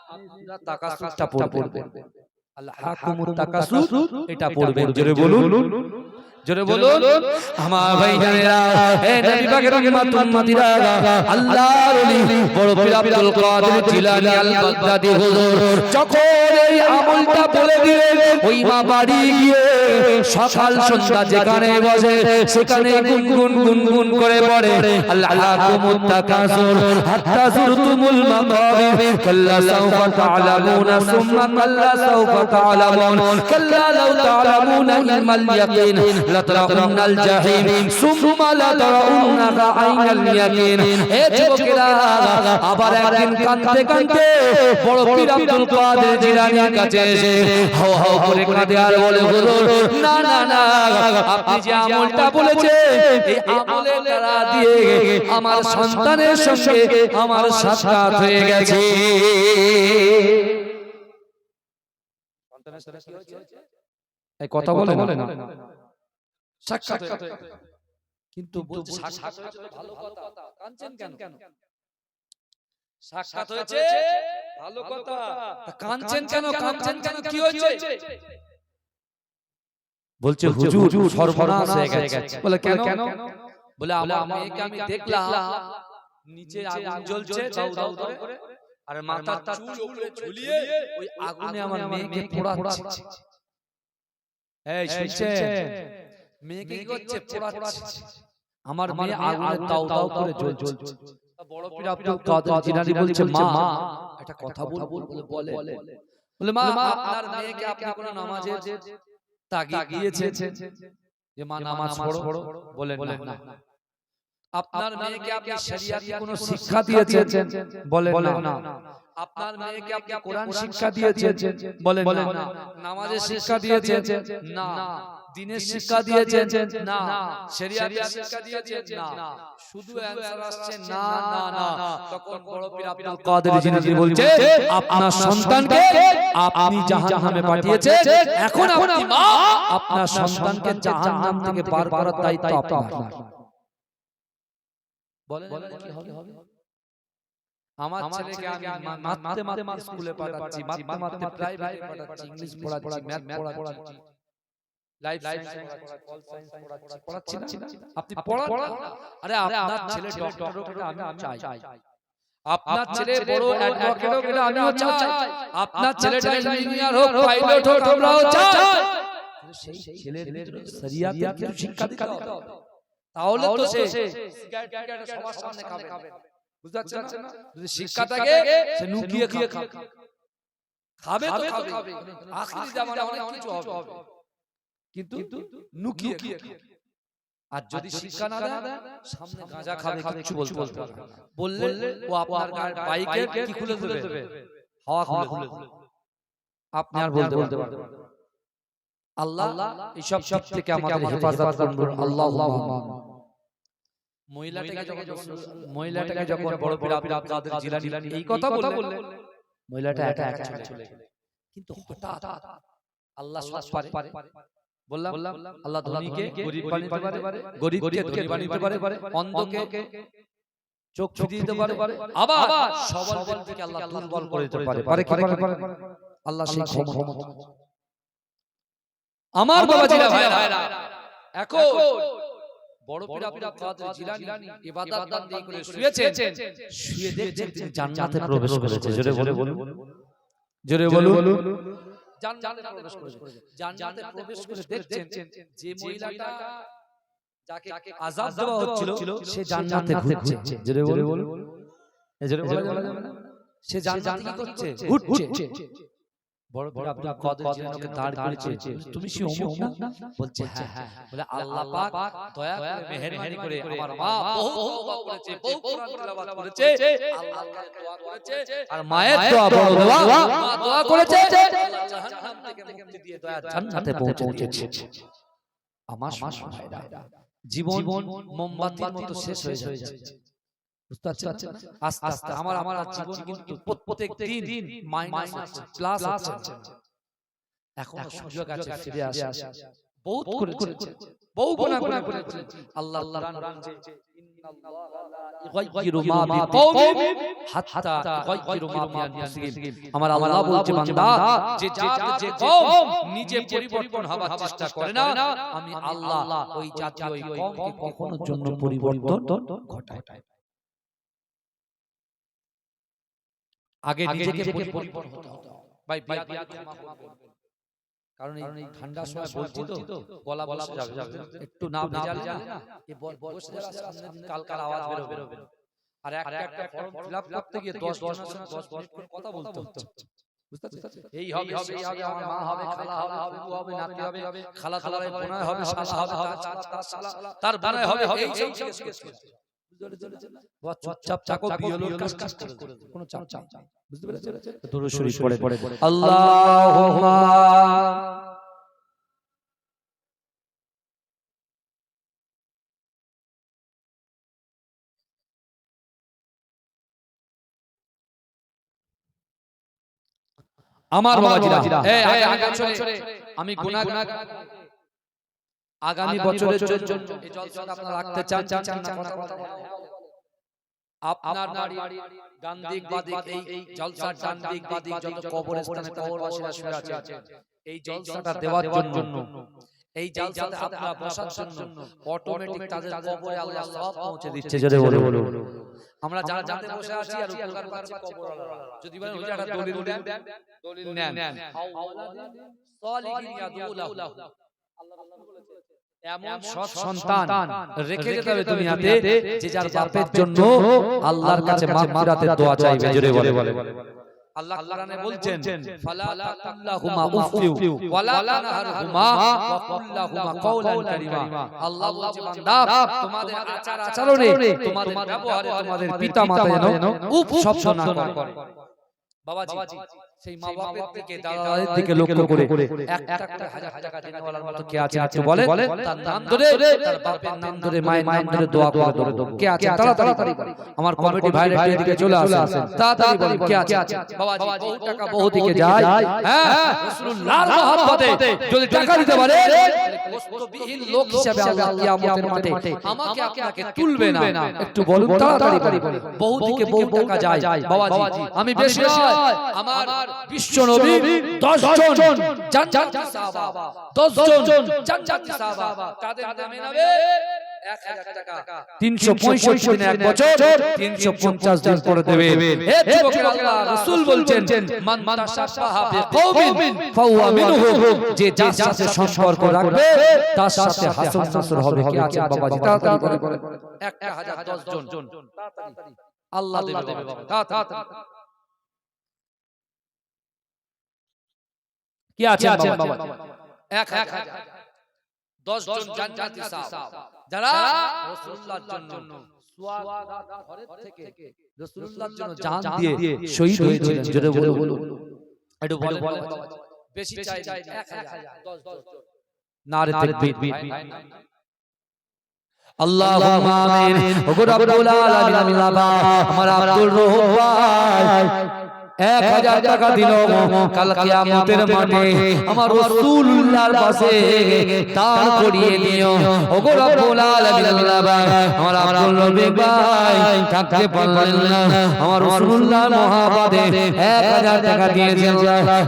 আপনি সূরা তাকাসুরটা পড়বেন, আল্লাহুম্মা তাকাসুর এটা পড়বেন। জোরে বলুন। জোরে বলুন আমার ভাইজানেরা, হে নবী পাকের উম্মতিরা, আল্লাহর ওলি বড় পীর আব্দুল কাদের জিলানী আল বাগদাদী হুজুর যখন এই আমলটা বলে দিলেন, ওই মা বাড়ি গিয়ে সকাল সন্ধ্যা যেখানে বসে সেখানে গুনগুন গুনগুন করে পড়ে আল্লাহুম্মা তাকাসুর হাত্তা যুরতুমুল মাকাবির কাল্লা সাওফা তা'লামুনা সুম্মা কাল্লা সাওফা তা'লামুন কাল্লা লাউ তা'লামুনা ইলমাল ইয়াকিন লাতারাউনাল জাহিম সুম্মা লাতারাউনাহা আইনাল ইয়াকিন। হে যুবকেরা, আবার একদিন কাঁদতে কাঁদতে বড় পীর আব্দুল কাদের জিলানীর কাছে এসে হাও হাও করে কাঁদে আর বলে, হুজুর না না না, আপনি যে আমলটা বলেছেন এই আমলের দ্বারা দিয়ে আমার সন্তানের সঙ্গে আমার সাক্ষাৎ হয়ে গেছে। সন্তানের সাথে কি হয়েছে? এই কথা বলে না, সাক্ষাৎ হয়ে গেছে। কিন্তু বলছে সাক্ষাৎ হয়েছে তো ভালো কথা, কাঁদছেন কেন? সাক্ষাৎ হয়েছে ভালো কথা, কাঁদছেন কেন? কি হয়েছে? বলছে হুজুর সর্বনাশ হয়ে গেছে। বলে কেন? বলে আমার মেয়েকে আমি দেখলাম নিচে আগুন জ্বলছে দাউ দাউ করে, আর মাথার চুল উপরে ঝুলিয়ে ওই আগুনে আমার মেয়েকে পোড়াচ্ছে। এই শুনছেন? মেয়েকে কি করছে? পোড়াচ্ছে। আমার মেয়ে আগুনে দাউ দাউ করে জ্বলছে। বড় পীর আব্দুল কাদের জিলানী বলছে, মা একটা কথা বলবো? বলে মা, আপনার মেয়েকে আপনি কোন নামাজে তাগিদ দিয়েছেন যে মা নামাজ পড়ো? বলেন না। আপনার মেয়েকে আপনি শরিয়াতে কোন শিক্ষা দিয়েছেন? বলেন না। আপনার মেয়েকে আপনি কোরআন শিক্ষা দিয়েছেন? বলেন না। নামাজের শিক্ষা দিয়েছেন? না। দ্বীনের শিক্ষা দিয়েছেন? না। শরিয়াতের শিক্ষা দিয়েছেন? না। শুধু অ্যানসার আসছে না না না। তখন বড় পীর আব্দুল কাদের জিলানী বলছে, আপনার সন্তানকে আপনি জাহান্নামে পাঠিয়েছেন, এখন আপনি মা আপনার সন্তানকে জাহান্নাম থেকে পার করার দায়িত্ব আপনার। বলেন কি হবে? আমার ছেলেকে আমি মারতে স্কুলে পাঠাচ্ছি, মারতে প্রাইভেটে পাঠাচ্ছি, ইংলিশ পড়াচ্ছি, ম্যাথ পড়াচ্ছি, লাইফ সায়েন্স পড়াচ্ছি না। আপনি পড়ান। আরে আপনার ছেলে ডক্টর হোক আমি চাই, আপনার ছেলে বড় অ্যাডভোকেট হোক আমিও চাই, আপনার ছেলেটা ইঞ্জিনিয়ার হোক, পাইলট হোক, আমরাও চাই। সেই ছেলের শরিয়াতের কিছু শিক্ষা দিতে হবে, তাহলে তো সে সিগারেট সবার সামনে খাবে। বুঝতে পারছেন না? যদি শিক্ষা থাকে সে নুকিয়ে খাবে তো খাবে। আখিরি জামানায় অনেক কিছু হবে, কিন্তু নুকিয়ে খাবে। আর যদি শিক্ষা না দেয় সামনে গাঁজা খাবে, কিছু বলতে বললে ও আপনার বাইকের কি খুলে দেবে, হাওয়া খুলে দেবে, আপনি আর বলতে পারবেন। আল্লাহ এইসব সব থেকে আমাদের হেফাজত করুন। আল্লাহুম্মা। মহিলাটাকে যখন বড় পীর আব্দুল কাদের জিলানী এই কথা বললেন, মহিলাটা একা চলে গেল। কিন্তু হঠাৎ আল্লাহ সব পারে। বললাম আল্লাহ ধনীকে গরীব বানাতে পারে, গরীবকে ধনী বানাতে পারে, অন্ধকে চোখ ফিরিয়ে দিতে পারে, আবার সবল ব্যক্তিকে আল্লাহ দুর্বল করে দিতে পারে। আল্লাহ সেই ক্ষমতা। আমার বাবাজিরা ভাইরা, এখন বড় পীর আব্দুল কাদের জিলানী ইবাদত বন্দি করে শুয়েছেন, শুয়ে দেখছেন তিনি জান্নাতে প্রবেশ করেছে। জোরে বলুন জান্নাতে প্রবেশ করেছে। জান্নাতে প্রবেশ করে দেখছেন যে মহিলাটা যাকে আযাব দেওয়া হচ্ছিল সে জান্নাতে ঘুরছে। জোরে বলুন, জোরে বলা যাবে না? সে জান্নাতে কি করছে? ঘুরছে। বড় পীর আব্দুল কাদের জিলানীকে দাঁড় করেছে, তুমি কি অমুক না? বলছে হ্যাঁ। বলে আল্লাহ পাক দয়া করে মেহেরবানি করে আমার মা বহু তওবা করেছে, বহু কোরআন তেলাওয়াত করেছে, আল্লাহর কাছে দোয়া করেছে, আর মায়ের দোয়া বড় দোয়া, মা দোয়া করেছে আল্লাহ জাহান্নাম থেকে মুক্তি দিয়ে দয়া জান্নাতে পৌঁছেছে। আমার ভাইরা, জীবন মোমবাতির মতো শেষ হয়ে যাচ্ছে। বুঝতে পারছেন? আস্তে আস্তে আমার জীবন কিন্তু প্রত্যেক দিন মাইনাস হচ্ছে, প্লাস হচ্ছে। এখন সুযোগ আছে ফিরে আসে। বহুত করেছে, বহু গুনাহ করেছে। আল্লাহ কোরআন বলছে ইগাইয়িরু মা বিকওমিন হাত্তা ইগাইয়িরু মা বিআনফুসিহিম। আমার আল্লাহ বলছে বান্দা, যে জাত যে কওম নিজে পরিবর্তন হওয়ার চেষ্টা করে না, আমি আল্লাহ ওই জাতি ওই কওমকে কখনো জন্য পরিবর্তন ঘটায় না। আগে নিজেকে পরিবর্তন হতে হবে ভাই। কারণ এই ঠান্ডার সময় বলছি তো গলা বসে যাবে, একটু না ভেজাল না এই বসে যাবে, সামনে কালকাল আওয়াজ বেরোবে। আর একটা ফর্ম ফিলআপ করতে গিয়ে 10 জনের সঙ্গে 10 মিনিট কথা বলতে হচ্ছে। বুঝতে পারছেন? এই হবে সেই হবে, আমার মা হবে, খালা হবে, বউ হবে, নাতি হবে, খালা খালা বোনাই হবে, শালা হবে, তার শালা তার বোনাই হবে, এই সব চুপচাপ থাকো, বিয়েলোর কাজ করে কোনো চাপ বুঝতে পেরেছেন? দরুদ শরীফ পড়ে আল্লাহুম্মা আমার বাবাজিরা, এই আগামী আমি গুনাহ আগামী বছরের জন্য এই জলসাটা আপনারা রাখতে চান না? আপনার বাড়ি ডান দিক বাদিক, এই জলসার ডান দিক বাদিক যত কবরস্থানে কবরবাসীরা শুয়ে আছে, এই জলসাটা দেওয়ার জন্য, এই জলসাতে আপনারা বসার জন্য অটোমেটিক তাদের কবরে আল্লাহ সওয়াব পৌঁছে দিচ্ছে। জোরে বলো। আমরা যারা জানতে বসে আছি আর উপকার পাচ্ছি কবরওয়ালা, যদি বলেন ওই একটা দলিল দেন, দলিল নেন, সালিহিন ইয়াদুলাহু, আল্লাহ বলেছে এমন সৎ সন্তান রেখে যেতে হবে দুনিয়াতে যে যার বাপের জন্য আল্লাহর কাছে মাগফিরাতের দোয়া চাইবে। জোরে বলে। আল্লাহ কোরআনে বলছেন ফালা তাকুল্লাহুমা উফিউ ওয়ালা তানহারহুমা ওয়া কুল্লাহুমা কাওলান কারীমা। আল্লাহ বলছে বান্দা, তোমাদের আচার আচরণে, তোমাদের ব্যবহারে তোমাদের পিতা মাতা যেন উফ শব্দ না করে। বাবাজি সেই মা বাপের দিকে, দাদাদের দিকে লক্ষ্য করে একটা হাজার টাকা দেনেওয়ালার মতো কে আছে একটু বলে, তার নাম ধরে, তার বাপের নাম ধরে, মায়ের নাম ধরে দোয়া করে দেব। কে আছে তাড়াতাড়ি আমার কমিটি ভাইরা এদিকে চলে আসেন, তাড়াতাড়ি বলেন কে আছে। বাবাজি বহু টাকা বহু দিকে যায়, হ্যাঁ রাসূলুল্লাহর মহব্বতে যদি টাকা দিতে পারে, কষ্টবিহীন লোক হিসেবে আল্লাহ কিয়ামতের মাঠে আমাকে আপনাকে তুলবে না। একটু বলুন তাড়াতাড়ি। বহু দিকে বহু টাকা যায়। বাবাজি আমি বেশি নয়, আমার বিশ্ব নবী 10 জন জান্নাতি সাহাবা, 10 জন জান্নাতি সাহাবা, তাদের নামে 1000 টাকা 365 দিনে এক বছর 350 দিন পরে দেবে। হে যুবকেরা, আল্লাহ রাসূল বলছেন মান তাশাব্বাহা বিকওমিন ফাহুয়া মিনহুম, যে যার সাথে সম্পর্ক রাখবে তার সাথে হাসন নাসর হবে। কে আছে বাবাজি তাড়াতাড়ি করে 1000 10 জন তাড়াতাড়ি আল্লাহ দেবে বাবা তাড়াতাড়ি। কি আছেন বাবা? 1000 10 জন জান্নাতি সাহাবা যারা রাসূলুল্লাহর জন্য সুয়াগাত ঘরের থেকে রাসূলুল্লাহর জন্য জান দিয়ে শহীদ হয়েছিলেন। জোরে বলুন, একটু বলেন বেশি চাই 1000 10 জন নারে তাকবীর। আল্লাহুম্মা আমিন। ওগো রব্বুল আলামিন, আমার আব্দুর রহমান ভাই 1000 টাকা দিল, কাল কিয়ামতের মাঠে আমার রাসূলুল্লাহর পাশে দান করিয়ে দিও। ওগো রব্বুল আলামিন, আমার আব্দুল রবিক ভাই থাকতে পারলেন না, আমার রাসূলুল্লাহর মহব্বতে 1000 টাকা দিয়েছেন,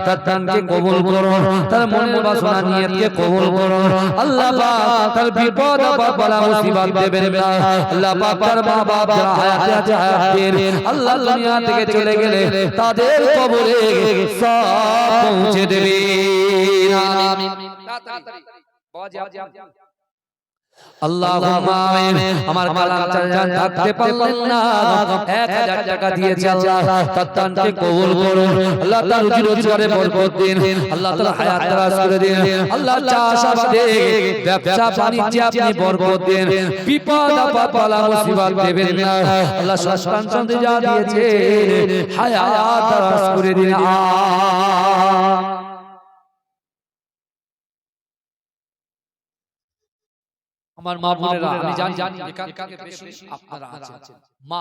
তার দানকে কবুল করো, তার মনের বাসনা নিয়তকে কবুল করো। আল্লাহ পাক তার বিপদ আপদ বালা মুসিবত দেবেন না। আল্লাহ পাক তার মা বাপ যারা হায়াতে আছে হায়াত দেন। আল্লাহ দুনিয়া থেকে চলে গেলে তাদের কবরে সব পৌঁছে দেবে। আমিন। আল্লাহুম্মা আমিন। আমার কালাম চাচা থাকতে পারলেন না, 1000 টাকা দিয়েছে, আল্লাহ তার দানকে কবুল করুন। আল্লাহ তার রুজি রোজগারে বরকত দিন, আল্লাহ তার হায়াত দারাজ করে দিন। আল্লাহ চাষাবাদে ব্যবসা বাণিজ্যে আপনি বরকত দিন, বিপদ আপদ বালা মুসিবত দেবেন না। আল্লাহ সন্তান সন্ততি যা দিয়েছে হায়াত দারাজ করে দিন। আমার মা বোনেরা, আমি জানি এখান থেকে বেশি আপনারা আছেন, মা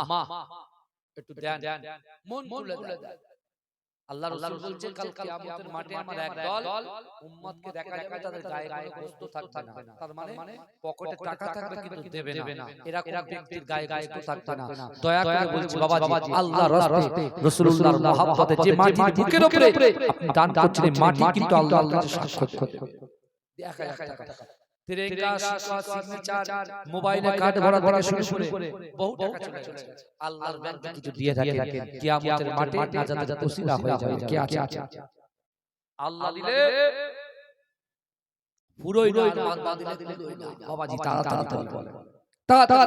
একটু দেন, মন খুলে দেন। আল্লাহ রাসূল বলছেন কাল কিয়ামতের মাঠে আমার একদল উম্মতকে দেখা যাবে তাদের গায়ে কোনো বস্তু থাকবে না, তার মানে পকেটে টাকা থাকবে কিন্তু দেবে না, এরকম ব্যক্তির গায়ে বস্তু থাকবে না। দয়া করে বলছি বাবাজি, আল্লাহর রাস্তায় রাসূলুল্লাহর মহব্বতে যে মাটি বুকের উপরে আপনি দান করছেন, মাটি কিন্তু আল্লাহর কাছে সাক্ষাৎ করবে। দেখা টাকা তিরেঙ্গা সিগনেচার মোবাইলে কার্ড ভরা থেকে শুরু করে বহু টাকা চলে গেছে। আল্লাহর ব্যাংকে কিছু দিয়ে থাকেন, কিয়ামতের মাঠে নাজাতের ওসিলা হয়ে যাবে। কে আছে? আল্লাহ দিলে পুরোই না, বান্দা দিলে পুরোই না। বাবাজি তাড়াতাড়ি বলে, তাড়াতাড়ি।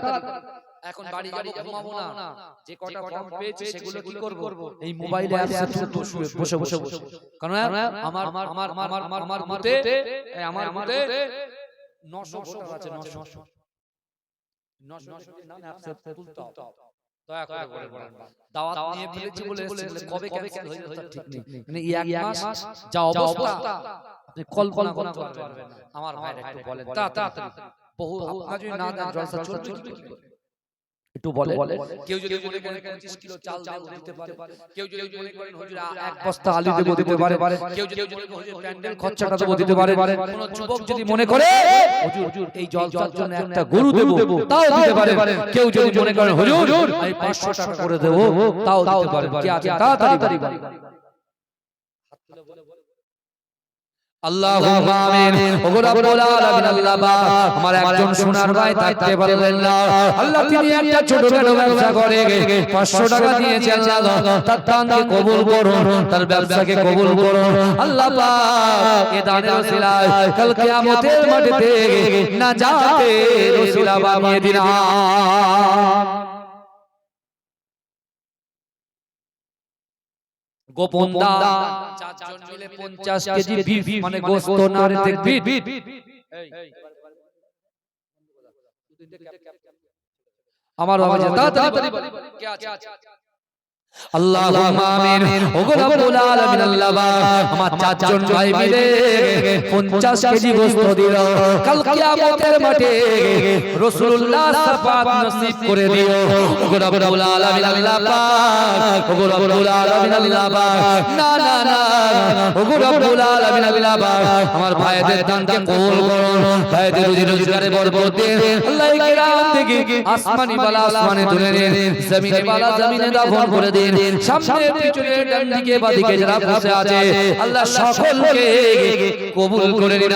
এখন বাড়ি ঘুমাবো না, যে কটা ফর্ম পেয়েছি সেগুলো কি করব? এই মোবাইলে অ্যাপসে বসে বসে কারণ আমার মতে 900 ভোটার আছে, 900 নাম অ্যাপসে তুলতে হবে। দয়া করে বলেন দাওয়াত নিয়ে ফেলেছি বলে কবে ক্যান্সেল হয়ে যাবে ঠিক নেই, মানে এক মাস যা অবস্থা আপনি কল্পনা করতে পারবেন না। আমার ভাই একটু বলেন তাড়াতাড়ি, বহু আপনার যদি না দেন জলসা চলবে কি করে? একটু বলে কেউ যদি মনে করে 25 কিলো চাল দিতে পারে, কেউ যদি মনে করেন হুজুর এক বস্তা আলু দেব দিতে পারে, কেউ যদি মনে করে হুজুর প্যান্ডেল খরচাটা দেব দিতে পারে, কোন যুবক যদি মনে করে হুজুর এই জলসার জন্য একটা গরু দেব তাও দিতে পারে, কেউ যদি মনে করে হুজুর আমি 500 টাকা করে দেব তাও দিতে পারে। কি আছে? তাড়াতাড়ি বলেন। আল্লাহুম্মা আমিন। ওগো রব্বুল আলামিন, আল্লাহ পাক আমার একজন সোনার ভাই থাকতে পারলেন না, আল্লাহ তিনি একটা ছোটখাটো ব্যবসা করে 500 টাকা দিয়েছেন, আল্লাহ তার দানকে কবুল করুন, তার ব্যবসাকে কবুল করুন আল্লাহ পাক। এ দানের ওসিলায় কাল কিয়ামতের মাঠে নাজাতের ওসিলা বানিয়ে দিন। গোপন দান চারজন মিলে 50 কেজি বিফ মানে গোশত নারে তাকবীর। আমার বাবা তাড়াতাড়ি কে আছে? আল্লাহুম্মা আমিন। ওগো রব্বুল আলামিন, আল্লাহ পাক আমার চারজন ভাই মিলে 50 কেজি গোশত দিল, কাল কিয়ামতের মাঠে রাসূলুল্লাহ শাফাত নসিব করে দিও। ওগো রব্বুল আলামিন, আল্লাহ পাক, ওগো রব্বুল আলামিন, আল্লাহ পাক না না না, ওগো রব্বুল আলামিন, আল্লাহ পাক আমার ভাইদের দানকে কবুল করুন, ভাইদের রুজি রোজগারে বরকত দিন। আল্লাহ কিরাম থেকে আসমানি বালা আসমানে তুলে দিন, জমিনে বালা জমিনে দাফন করে দিন। সামনে পিছনে ডান দিকে বাঁ দিকে যারা বসে আছে আল্লাহ সকলকে কবুল করে নিন।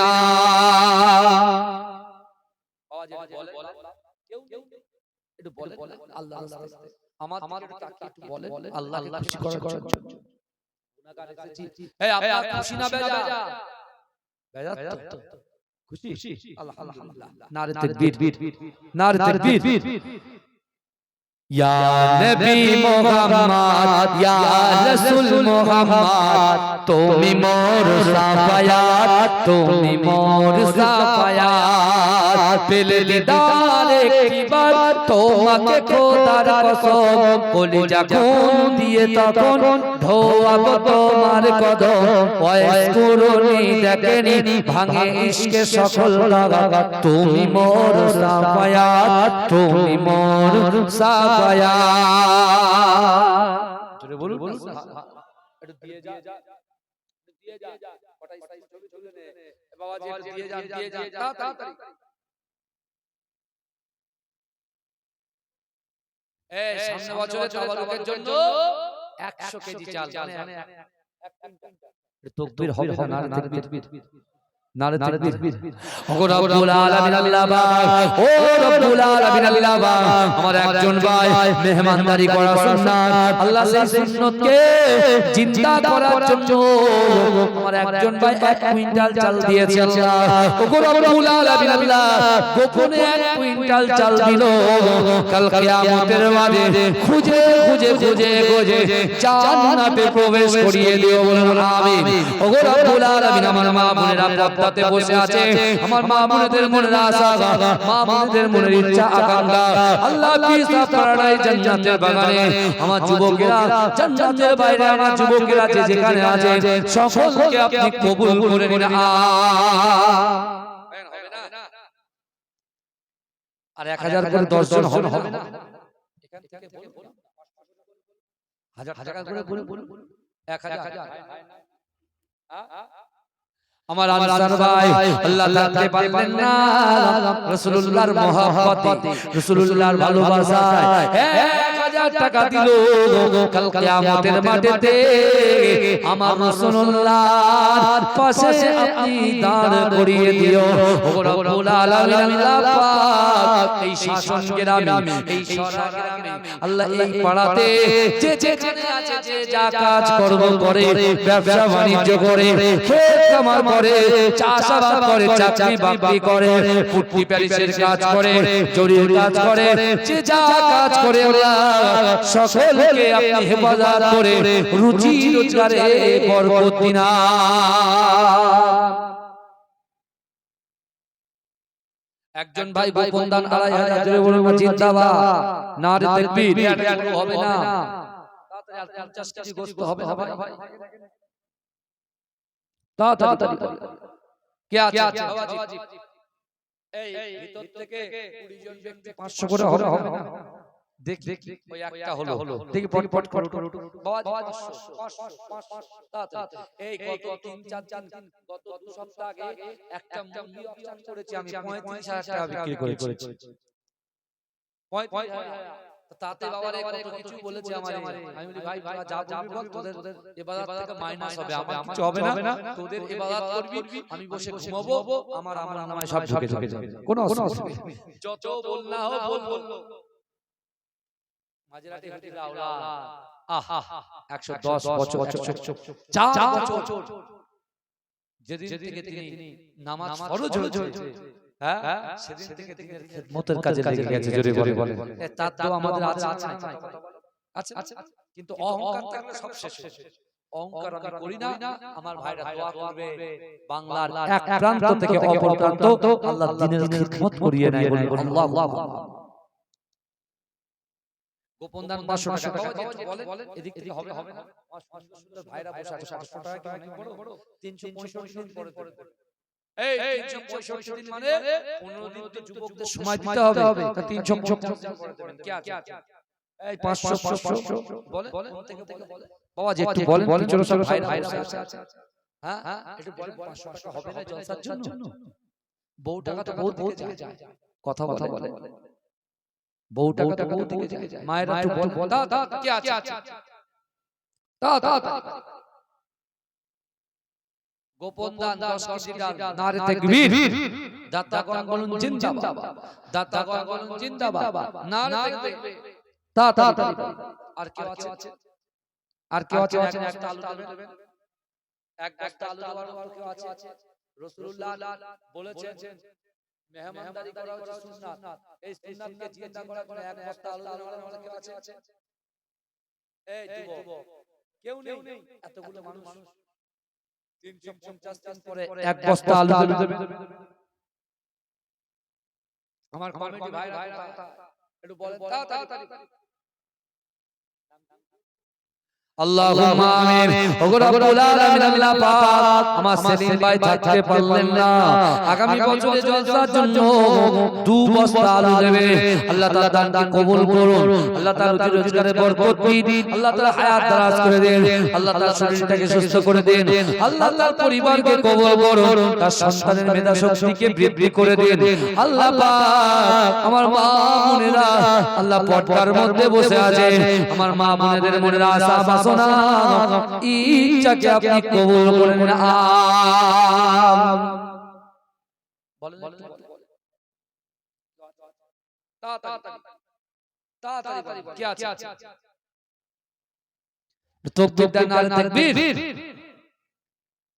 একটু বলে আল্লাহ আমার একটু বলে আল্লাহ খুশি করার জন্য। এই আপনার খুশি না বেজা? বেজা তো খুশি। আলহামদুলিল্লাহ, নারে তাকবীর, নারে তাকবীর। या नबी मोहम्मद या रसूल मोहम्मद তুমি মোর সাফায়াত, তুমি মোর সাফায়াত, পেলে দিদার একবার তোমাকে খোদার কসম, কলিজা খুন দিয়ে তখন ধোয়াব তোমার কদম, ওয়াইস কুরুনি দেখেনি ভাঙে ইশকে সকল লাগা, তুমি মোর সাফায়াত, তুমি মোর সাফায়াত। জোরে বলুন একটু দিয়ে যা, দিয়ে যা, কটা সাইজ ছবি তুলে নে বাবাজি, দিয়ে যা তাড়াতাড়ি। এই সামনে বছরে তাবারুকের জন্য 100 কেজি চাল, মানে তাকবীর হবে না, নারে তাকবীর, নারে তাকবীর। ওগো রব্বুল আলামিন, আল্লাহ পাক, ও রব্বুল আলামিন, আল্লাহ পাক আমার একজন ভাই মেহমানদারি করা সুন্নাত, আল্লাহ সেই সুন্নতকে জিন্দা করার জন্য আমার একজন ভাই 1 কুইন্টাল চাল দিয়েছে আল্লাহ। ওগো রব্বুল আলামিন, আল্লাহ গোপনে 1 কুইন্টাল চাল দিল, কাল কিয়ামতের মাঠে খুঁজে খুঁজে খুঁজে খুঁজে জান্নাতে প্রবেশ করিয়ে দিও, বলুন আমিন। ওগো রব্বুল আলামিন, আমার মা বোনেরা পর্দাতে বসে আছে, আমার মা বোনেদের মনের আশা, মা বোনেদের মনের ইচ্ছা আকাঙ্ক্ষা আল্লাহ পিস অফ প্যারাডাইস জান্নাতের বাগানে আমার যুবকেরা, জান্নাতের বাইরে আমার যুবকেরা যে যেখানে আছে সকলকে আপনি কবুল করে নিন। আর 1000 করে 10 জন হবে না, এখান থেকে বলুন 1000 টাকা করে বলুন, 1000 আমার আনসার ভাই আল্লাহ থাকতে পারলেন না রাসূলুল্লাহর মহব্বতে রাসূলুল্লাহর ভালোবাসায় 1000 টাকা দিল কাল কিয়ামতের মাঠেতে আমার রাসূলুল্লাহর পাশে আপনি দাঁড় করিয়ে দিও ও রব্বুল আলামিন আল্লাহ পাক এই শাসন গ্রামে এই সরা গ্রামে আল্লাহ এই পাড়াতে যে যেখানে আছে যে যা কাজ কর্ম করে ব্যবসা বাণিজ্য করে খেত কামার করে চাষাবাদ করে চাকরি বাকরি করে ফুটকি প্যারিসের কাজ করে জরির কাজ করে যে যা কাজ করে আল্লাহ সকলকে আপনি হেফাজত করে রুজি রোজগারে বরকত দিন একজন ভাই গোপন দান 2500 জোরে বলুন জিন্দাবাদ নারে তাকবীর হবে না তাড়াতাড়ি 50 কেজি গোশত হবে না ভাই তাড়াতাড়ি কে আছে বাবাজি এই ভিতর থেকে 20 জন ব্যক্তি 500 করে হবে না দেখ ওই একটা হলো দেখি পট পট করে বাবাজি 500 তাড়াতাড়ি এই গত 3-4 দিন গত 2 সপ্তাহ আগে একটা মুরগি অকশন করেছি আমি 35000 টাকা বিক্রি করেছি 35000 তাতে বাবারে কত কিছু বলেছে আমারে আমি বলি ভাই যা বলবি বল তোদের ইবাদত থেকে মাইনাস হবে আমার কিছু হবে না তোদের ইবাদত করবি আমি বসে ঘুমাবো আমার নামায় সব ঢুকে যাবে কোনো অসুবিধা যত বল না হো বল মাঝরাতে হতে আওলা আহা 110 বছর যা বছর যেদিন থেকে তিনি নামাজ ফরজ হয়েছে হ্যাঁ সেদিন থেকে তিনি খিদমতের কাজে লেগে গেছে জোরে বলে তার তো আমাদের আছে আচ্ছা কিন্তু অহংকার থাকলে সব শেষ অহংকার আমি করি না আমার ভাইরা দোয়া করবে বাংলার এক প্রান্ত থেকে অপর প্রান্ত আল্লাহ দ্বীনের খিদমত করিয়ে নেয় বলুন আল্লাহ গোপন দান 500 টাকা বলে এদিক থেকে হবে না সুন্দর ভাইরা বসে আছে 500 টাকা কি বড় 365 দিন পরে এই 365 দিন মানে 15 দিন তো যুবকদের সময় দিতে হবে তা 365 পরে দেবেন কি আছে এই 500 বলে বাবা যে একটু বলেন চলো সব ভাইরা আছে হ্যাঁ একটু বলেন 500 টাকা হবে না জলসার জন্য বউ টাকা তো বহুত দিকে যায় কথা বলে বউ টাকা তো বহুত দিকে যায় মায়েরা একটু বল তা কি আছে তা গোপন দান 10 কেজি ডাল নারে তাকবীর দাতাগণ বলুন জিন্দাবাদ দাতাগণ বলুন জিন্দাবাদ নারে তাকবীর তা আর কেউ আছে একটা আলু দেবেন এক বস্তা আলু দেওয়ার কেউ আছে রাসূলুল্লাহ বলেছেন মেহমানদারি করা হচ্ছে সুন্নাত এই সুন্নাতকে জিন্দা করার জন্য এক বস্তা আলু দেওয়ার মতো কেউ আছে এই যুবক কেউ নেই এতগুলো মানুষ 350 দিন পরে এক বস্তা আলু দেবে আমার কমিটি ভাইরা একটু বলেন তাড়াতাড়ি আল্লাহুম্মা আমিন ওগো রব্বুল আলামিন আল্লাহ পাক আমার সেলিম ভাই থাকতে পারলেন না আগামী বছরে জলসার জন্য 2 বস্তা আলু দেবে আল্লাহ তাআলা দানকে কবুল করুন আল্লাহ তাআলা রুজি রোজগারে বরকত দিন আল্লাহ তাআলা হায়াত দারাজ করে দেন আল্লাহ তাআলা শরীরটাকে সুস্থ করে দেন আল্লাহ তাআলা পরিবারকে কবুল করুন তার সন্তানের মেধা শক্তিকে বৃদ্ধি করে দেন আল্লাহ পাক আমার মা বোনেরা আল্লাহ পর্দার মধ্যে বসে আছে আমার মা বোনেদের মনের আশা বাসনা ইচ্ছাকে আপনি কবুল করেন বলেন তাড়াতাড়ি কি আছে তাকবীর দেন নারে তাকবীর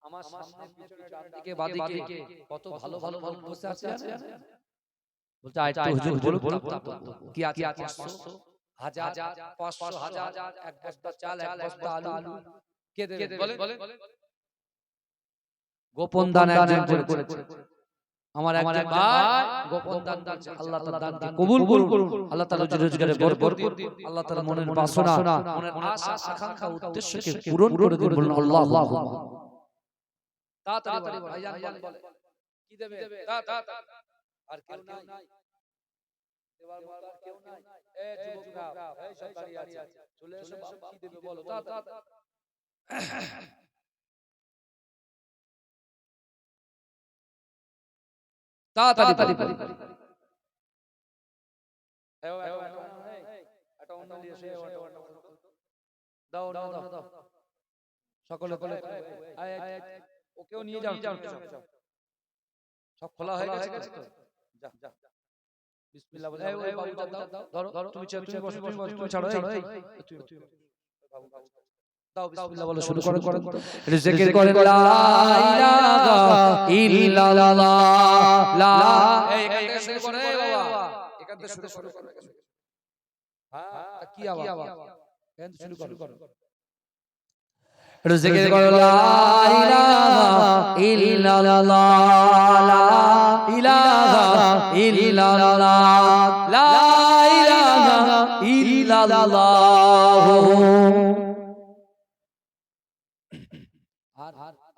আমার সামনে পিছনে ডান দিকে বাঁ দিকে কত ভালো মানুষ বসে আছে বলতে আইতো হুজুর বলুন কি আছে 500 হাজার 500 হাজার এক বস্তা চাল এক বস্তা আলু কে দেবে বলেন গোপন দান একজন করেছে আমার একজন ভাই গোপন দান করছে আল্লাহ তাআলা দানকে কবুল করুন আল্লাহ তাআলা রুজি রোজগারে বরকত দিন আল্লাহ তাআলা মনের বাসনা মনের আশা আকাঙ্ক্ষা উদ্দেশ্যকে পূরণ করে দিন বলুন আল্লাহুম্মা তাড়াতাড়ি ভাইজান বলে কি দেবে আর কেউ নাই দেওয়ার মতো আর কেউ নাই এই যুবকরা এই সব দাঁড়িয়ে আছে চলে এসো বাবা কি দেবে বলো তাড়াতাড়ি তাড়াতাড়ি দাও সকলে ওকেও নিয়ে যাও, সব খোলা হয়ে গেছে। যা বিসমিল্লাহ বলে ওই বাবুটা দাও, ধরো তুমি বসো, তুমি ছাড়ো, দাও বিসমিল্লাহ বলে শুরু করো। জিকির করে লা ইলাহা ইল্লাল্লাহ, লা এখান থেকে শুরু করে বাবা, এখান থেকে শুরু করো। হ্যাঁ কি আওয়াজ, এখান থেকে শুরু করো। জিকির করে লা ইলাহা ইল্লাল্লাহ, লা ইলাহা ইল্লাল্লাহ, লা ইলাহা ইল্লাল্লাহ।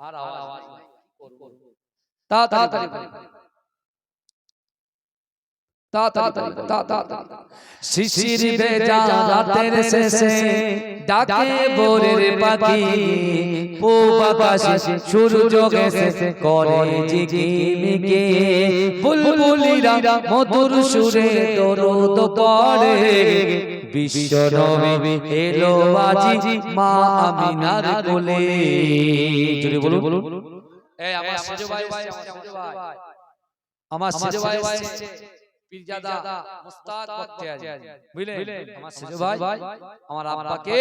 আর আওয়াজ তাড়াতাড়ি শিশির ভেজা রাতের শেষে ডাকে ভোরের পাখি, পূব আকাশে সূর্য গেছে করে ঝিকিমিকি, বুলবুলিরা মধুর সুরে দরুদ পড়ে, বিশ্ব নবী এলো আজি মা আমিনার কোলে। জোরে বলুন। এই আমার সেজো ভাই, আমার সেজো ভাই পীরজাদা মুস্তাক বখতিয়ারি, বুঝলেন? আমার সেজো ভাই আমার আব্বাকে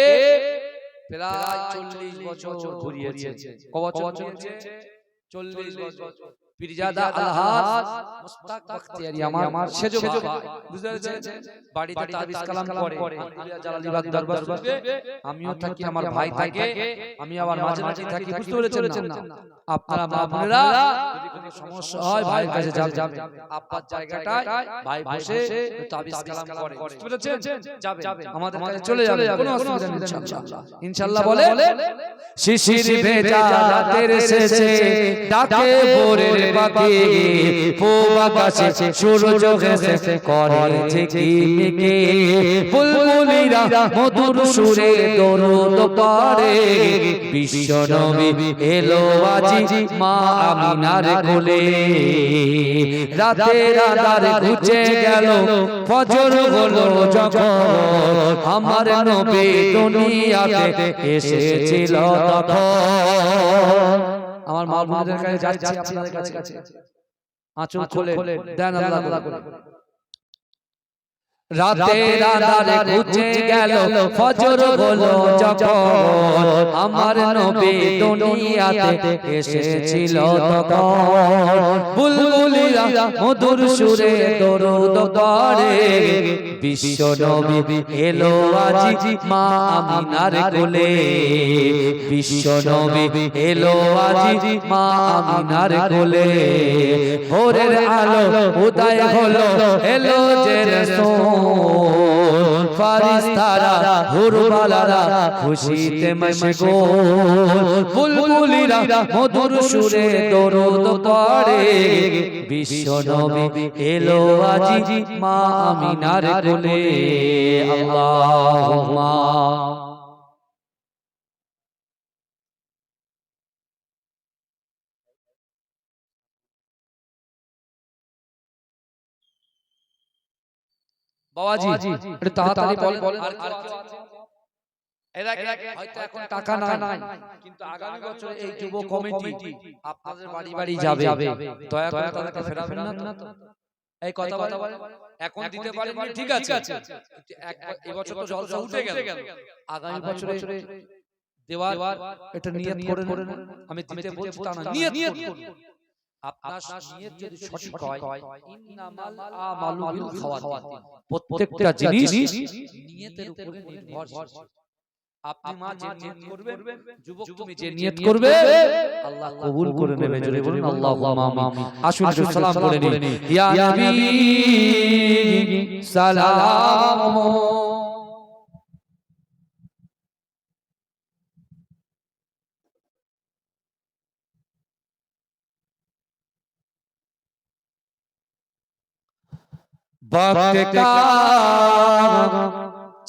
প্রায় 40 বছর ঘুরিয়েছে। কত বছর ঘুরিয়েছে? 40 বছর। পীরজাদা আলহাজ মুস্তাক বখতিয়ারি আমার সেজো ভাই, বুঝতে পেরেছেন? বাড়িতে তাবিজ কালাম করে, আলিয়া জালালিবাগ দরবার শরীফে আমিও থাকি, আমার ভাই থাকে, আমি আবার মাঝে মাঝে থাকি, বুঝতে পেরেছেন না? আপনারা মা বোনেরা যদি কোনো সমস্যা হয় ভাইয়ের কাছে যাবেন, আব্বার জায়গাটায় ভাই বসে তাবিজ কালাম করে, বুঝতে পেরেছেন? যাবেন, আমাদের কাছে চলে যাবে, কোনো অসুবিধা নেই ইনশাআল্লাহ। ইনশাআল্লাহ বলে শিশির ভেজা রাতের শেষে ডাকে ভোরের পাখি, পূব আকাশে সূর্য গেছে করে ঝিকিমিকি, বুলবুলিরা মধুর সুরে দরুদ পড়ে, বিশ্ব নবী এলো আজি মা আমিনার কোলে। রাতের আঁধার ঘুচে গেল, ফজর হলো যখন, আমার নবী দুনিয়াতে এসেছিল তখন। আমার মা বোনদের কাছে যাচ্ছি, আপনাদের কাছে আঁচল খুলে দেন আল্লাহ করে। রাতের আঁধারে ঘুচে গেল, ফজর হলো যখন, আমার নবী দুনিয়াতে এসেছিল তখন, বুলবুলিরা মধুর সুরে দরুদ পড়ে, বিশ্ব নবী এলো আজি মা আমিনার কোলে, বিশ্ব নবী এলো আজি মা আমিনার কোলে। ভোরের আলো উদয় হলো, এলো যে রাসূল, ফারিস্তারা হুরবালারা খুশিতে মশগুল, বুলবুলিরা মধুর সুরে দরুদ পড়ে, বিশ্ব নবী এলো আজি মা আমিনার কোলে। আল্লাহুম্মা বাবাজি একটু তাড়াতাড়ি বলেন। আর কেউ আছে? এরা হয়তো এখন টাকা নাই, কিন্তু আগামী বছর এই যুব কমিটি আপনাদের বাড়ি বাড়ি যাবে, দয়া করে তাদেরকে ফেরাবেন না তো? এই কথা বলেন। এখন দিতে পারেন ঠিক আছে, কিন্তু এই বছর তো জলসা উঠে গেল, আগামী বছরে দেওয়ার এটা নিয়ত করে নেন। আমি দিতে বলছি তা না, নিয়ত করুন। আপনার নিয়ত যদি সঠিক হয়, ইন্নামাল আমালু বিল খাওয়াতিন, প্রত্যেকটা জিনিস নিয়তের উপরে নির্ভরশীল। আপনি মা যে নিয়ত করবেন, যুবক তুমি যে নিয়ত করবে, আল্লাহ কবুল করে নেবে। জোরে বলুন আল্লাহুম্মা আমিন। আসুন একটু সালাম করে নিন। ইয়া নবী সালাম, वक्त का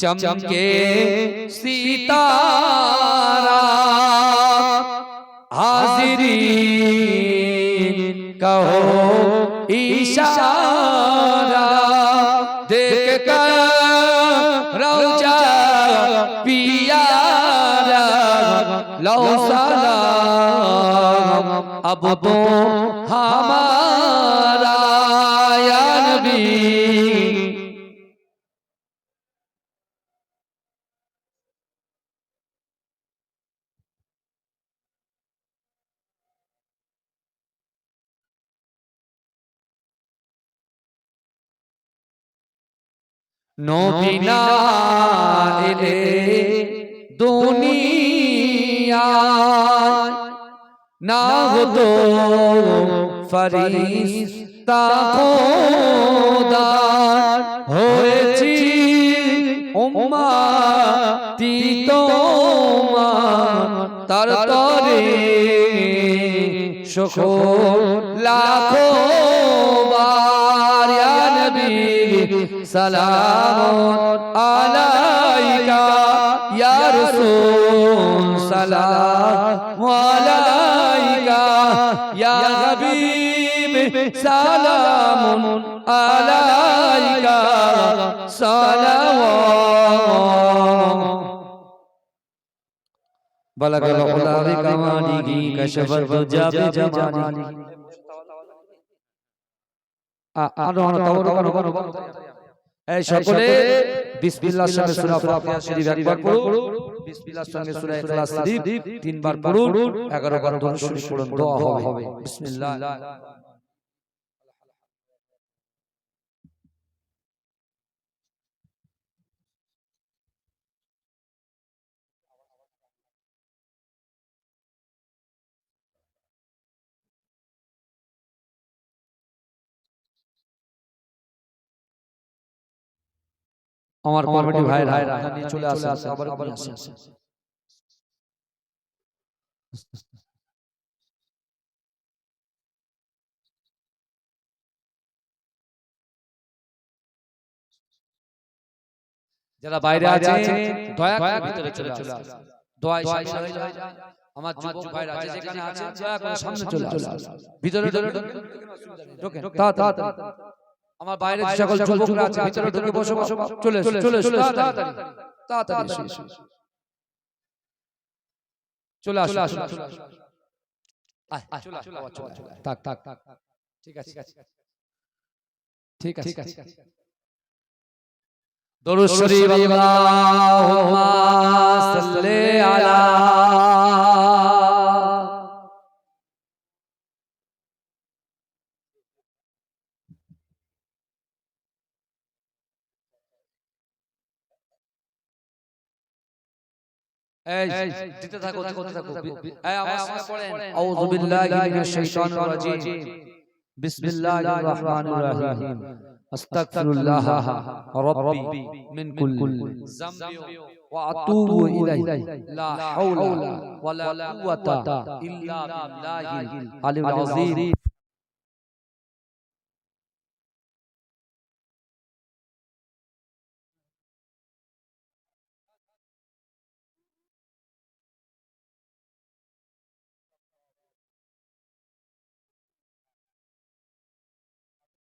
चमके सितारा, लो सलाम अब तो हमारा या नबी नबी ना एले दुनिया ना হতো ফেরেশতা খোদা হয়েছি উম্মতি তোমার তার তরে শুকর লাখো বার ইয়া নবী সালাম আলাইকা ইয়া রাসূল সালাম আলাইকা ইয়া হাবিব সালাম আলাইকা সালাওয়াত বালাগাল উলা বিকামালিহি কাশাফাত দুজা বিজামালিহি এই সকলে বিসমিল্লাহর সঙ্গে সূরা ফাতিহা শরীফ একবার পড়ুন বিসমিল্লাহর সঙ্গে সূরা ইখলাস শরীফ তিনবার পড়ুন 11 বার দরুদ শরীফ পড়ুন দোয়া হবে বিসমিল্লাহ আমার কমিটি ভাইরা নিয়ে চলে আসে আবার আসে যারা বাইরে আছে দয়া করে ভিতরে চলে আসে দোয়ায় শামিল হয়ে যায় আমার যুবক ভাইরা আছে যেখানে আছে দয়া করে সামনে চলে আসে ভিতরে ঢোকেন তা আমার বাইরে যে সকল যুবকরা আছে ভিতরে ঢুকে বসো চলে তাড়াতাড়ি চলে আসো থাক ঠিক আছে দরুদ শরীফ আল্লাহুম্মা সাল্লি আলা দিতে থাকো আমার সঙ্গে পড়েন আউযু বিল্লাহি মিনাশ শাইতানির রাজিম বিসমিল্লাহির রহমানির রহিম আস্তাগফিরুল্লাহ রাব্বি মিন কুল্লি যামবি ওয়া আতুবু ইলাইহি লা হাওলা ওয়ালা কুওয়াতা ইল্লা বিল্লাহিল আলিয়্যিল আযীম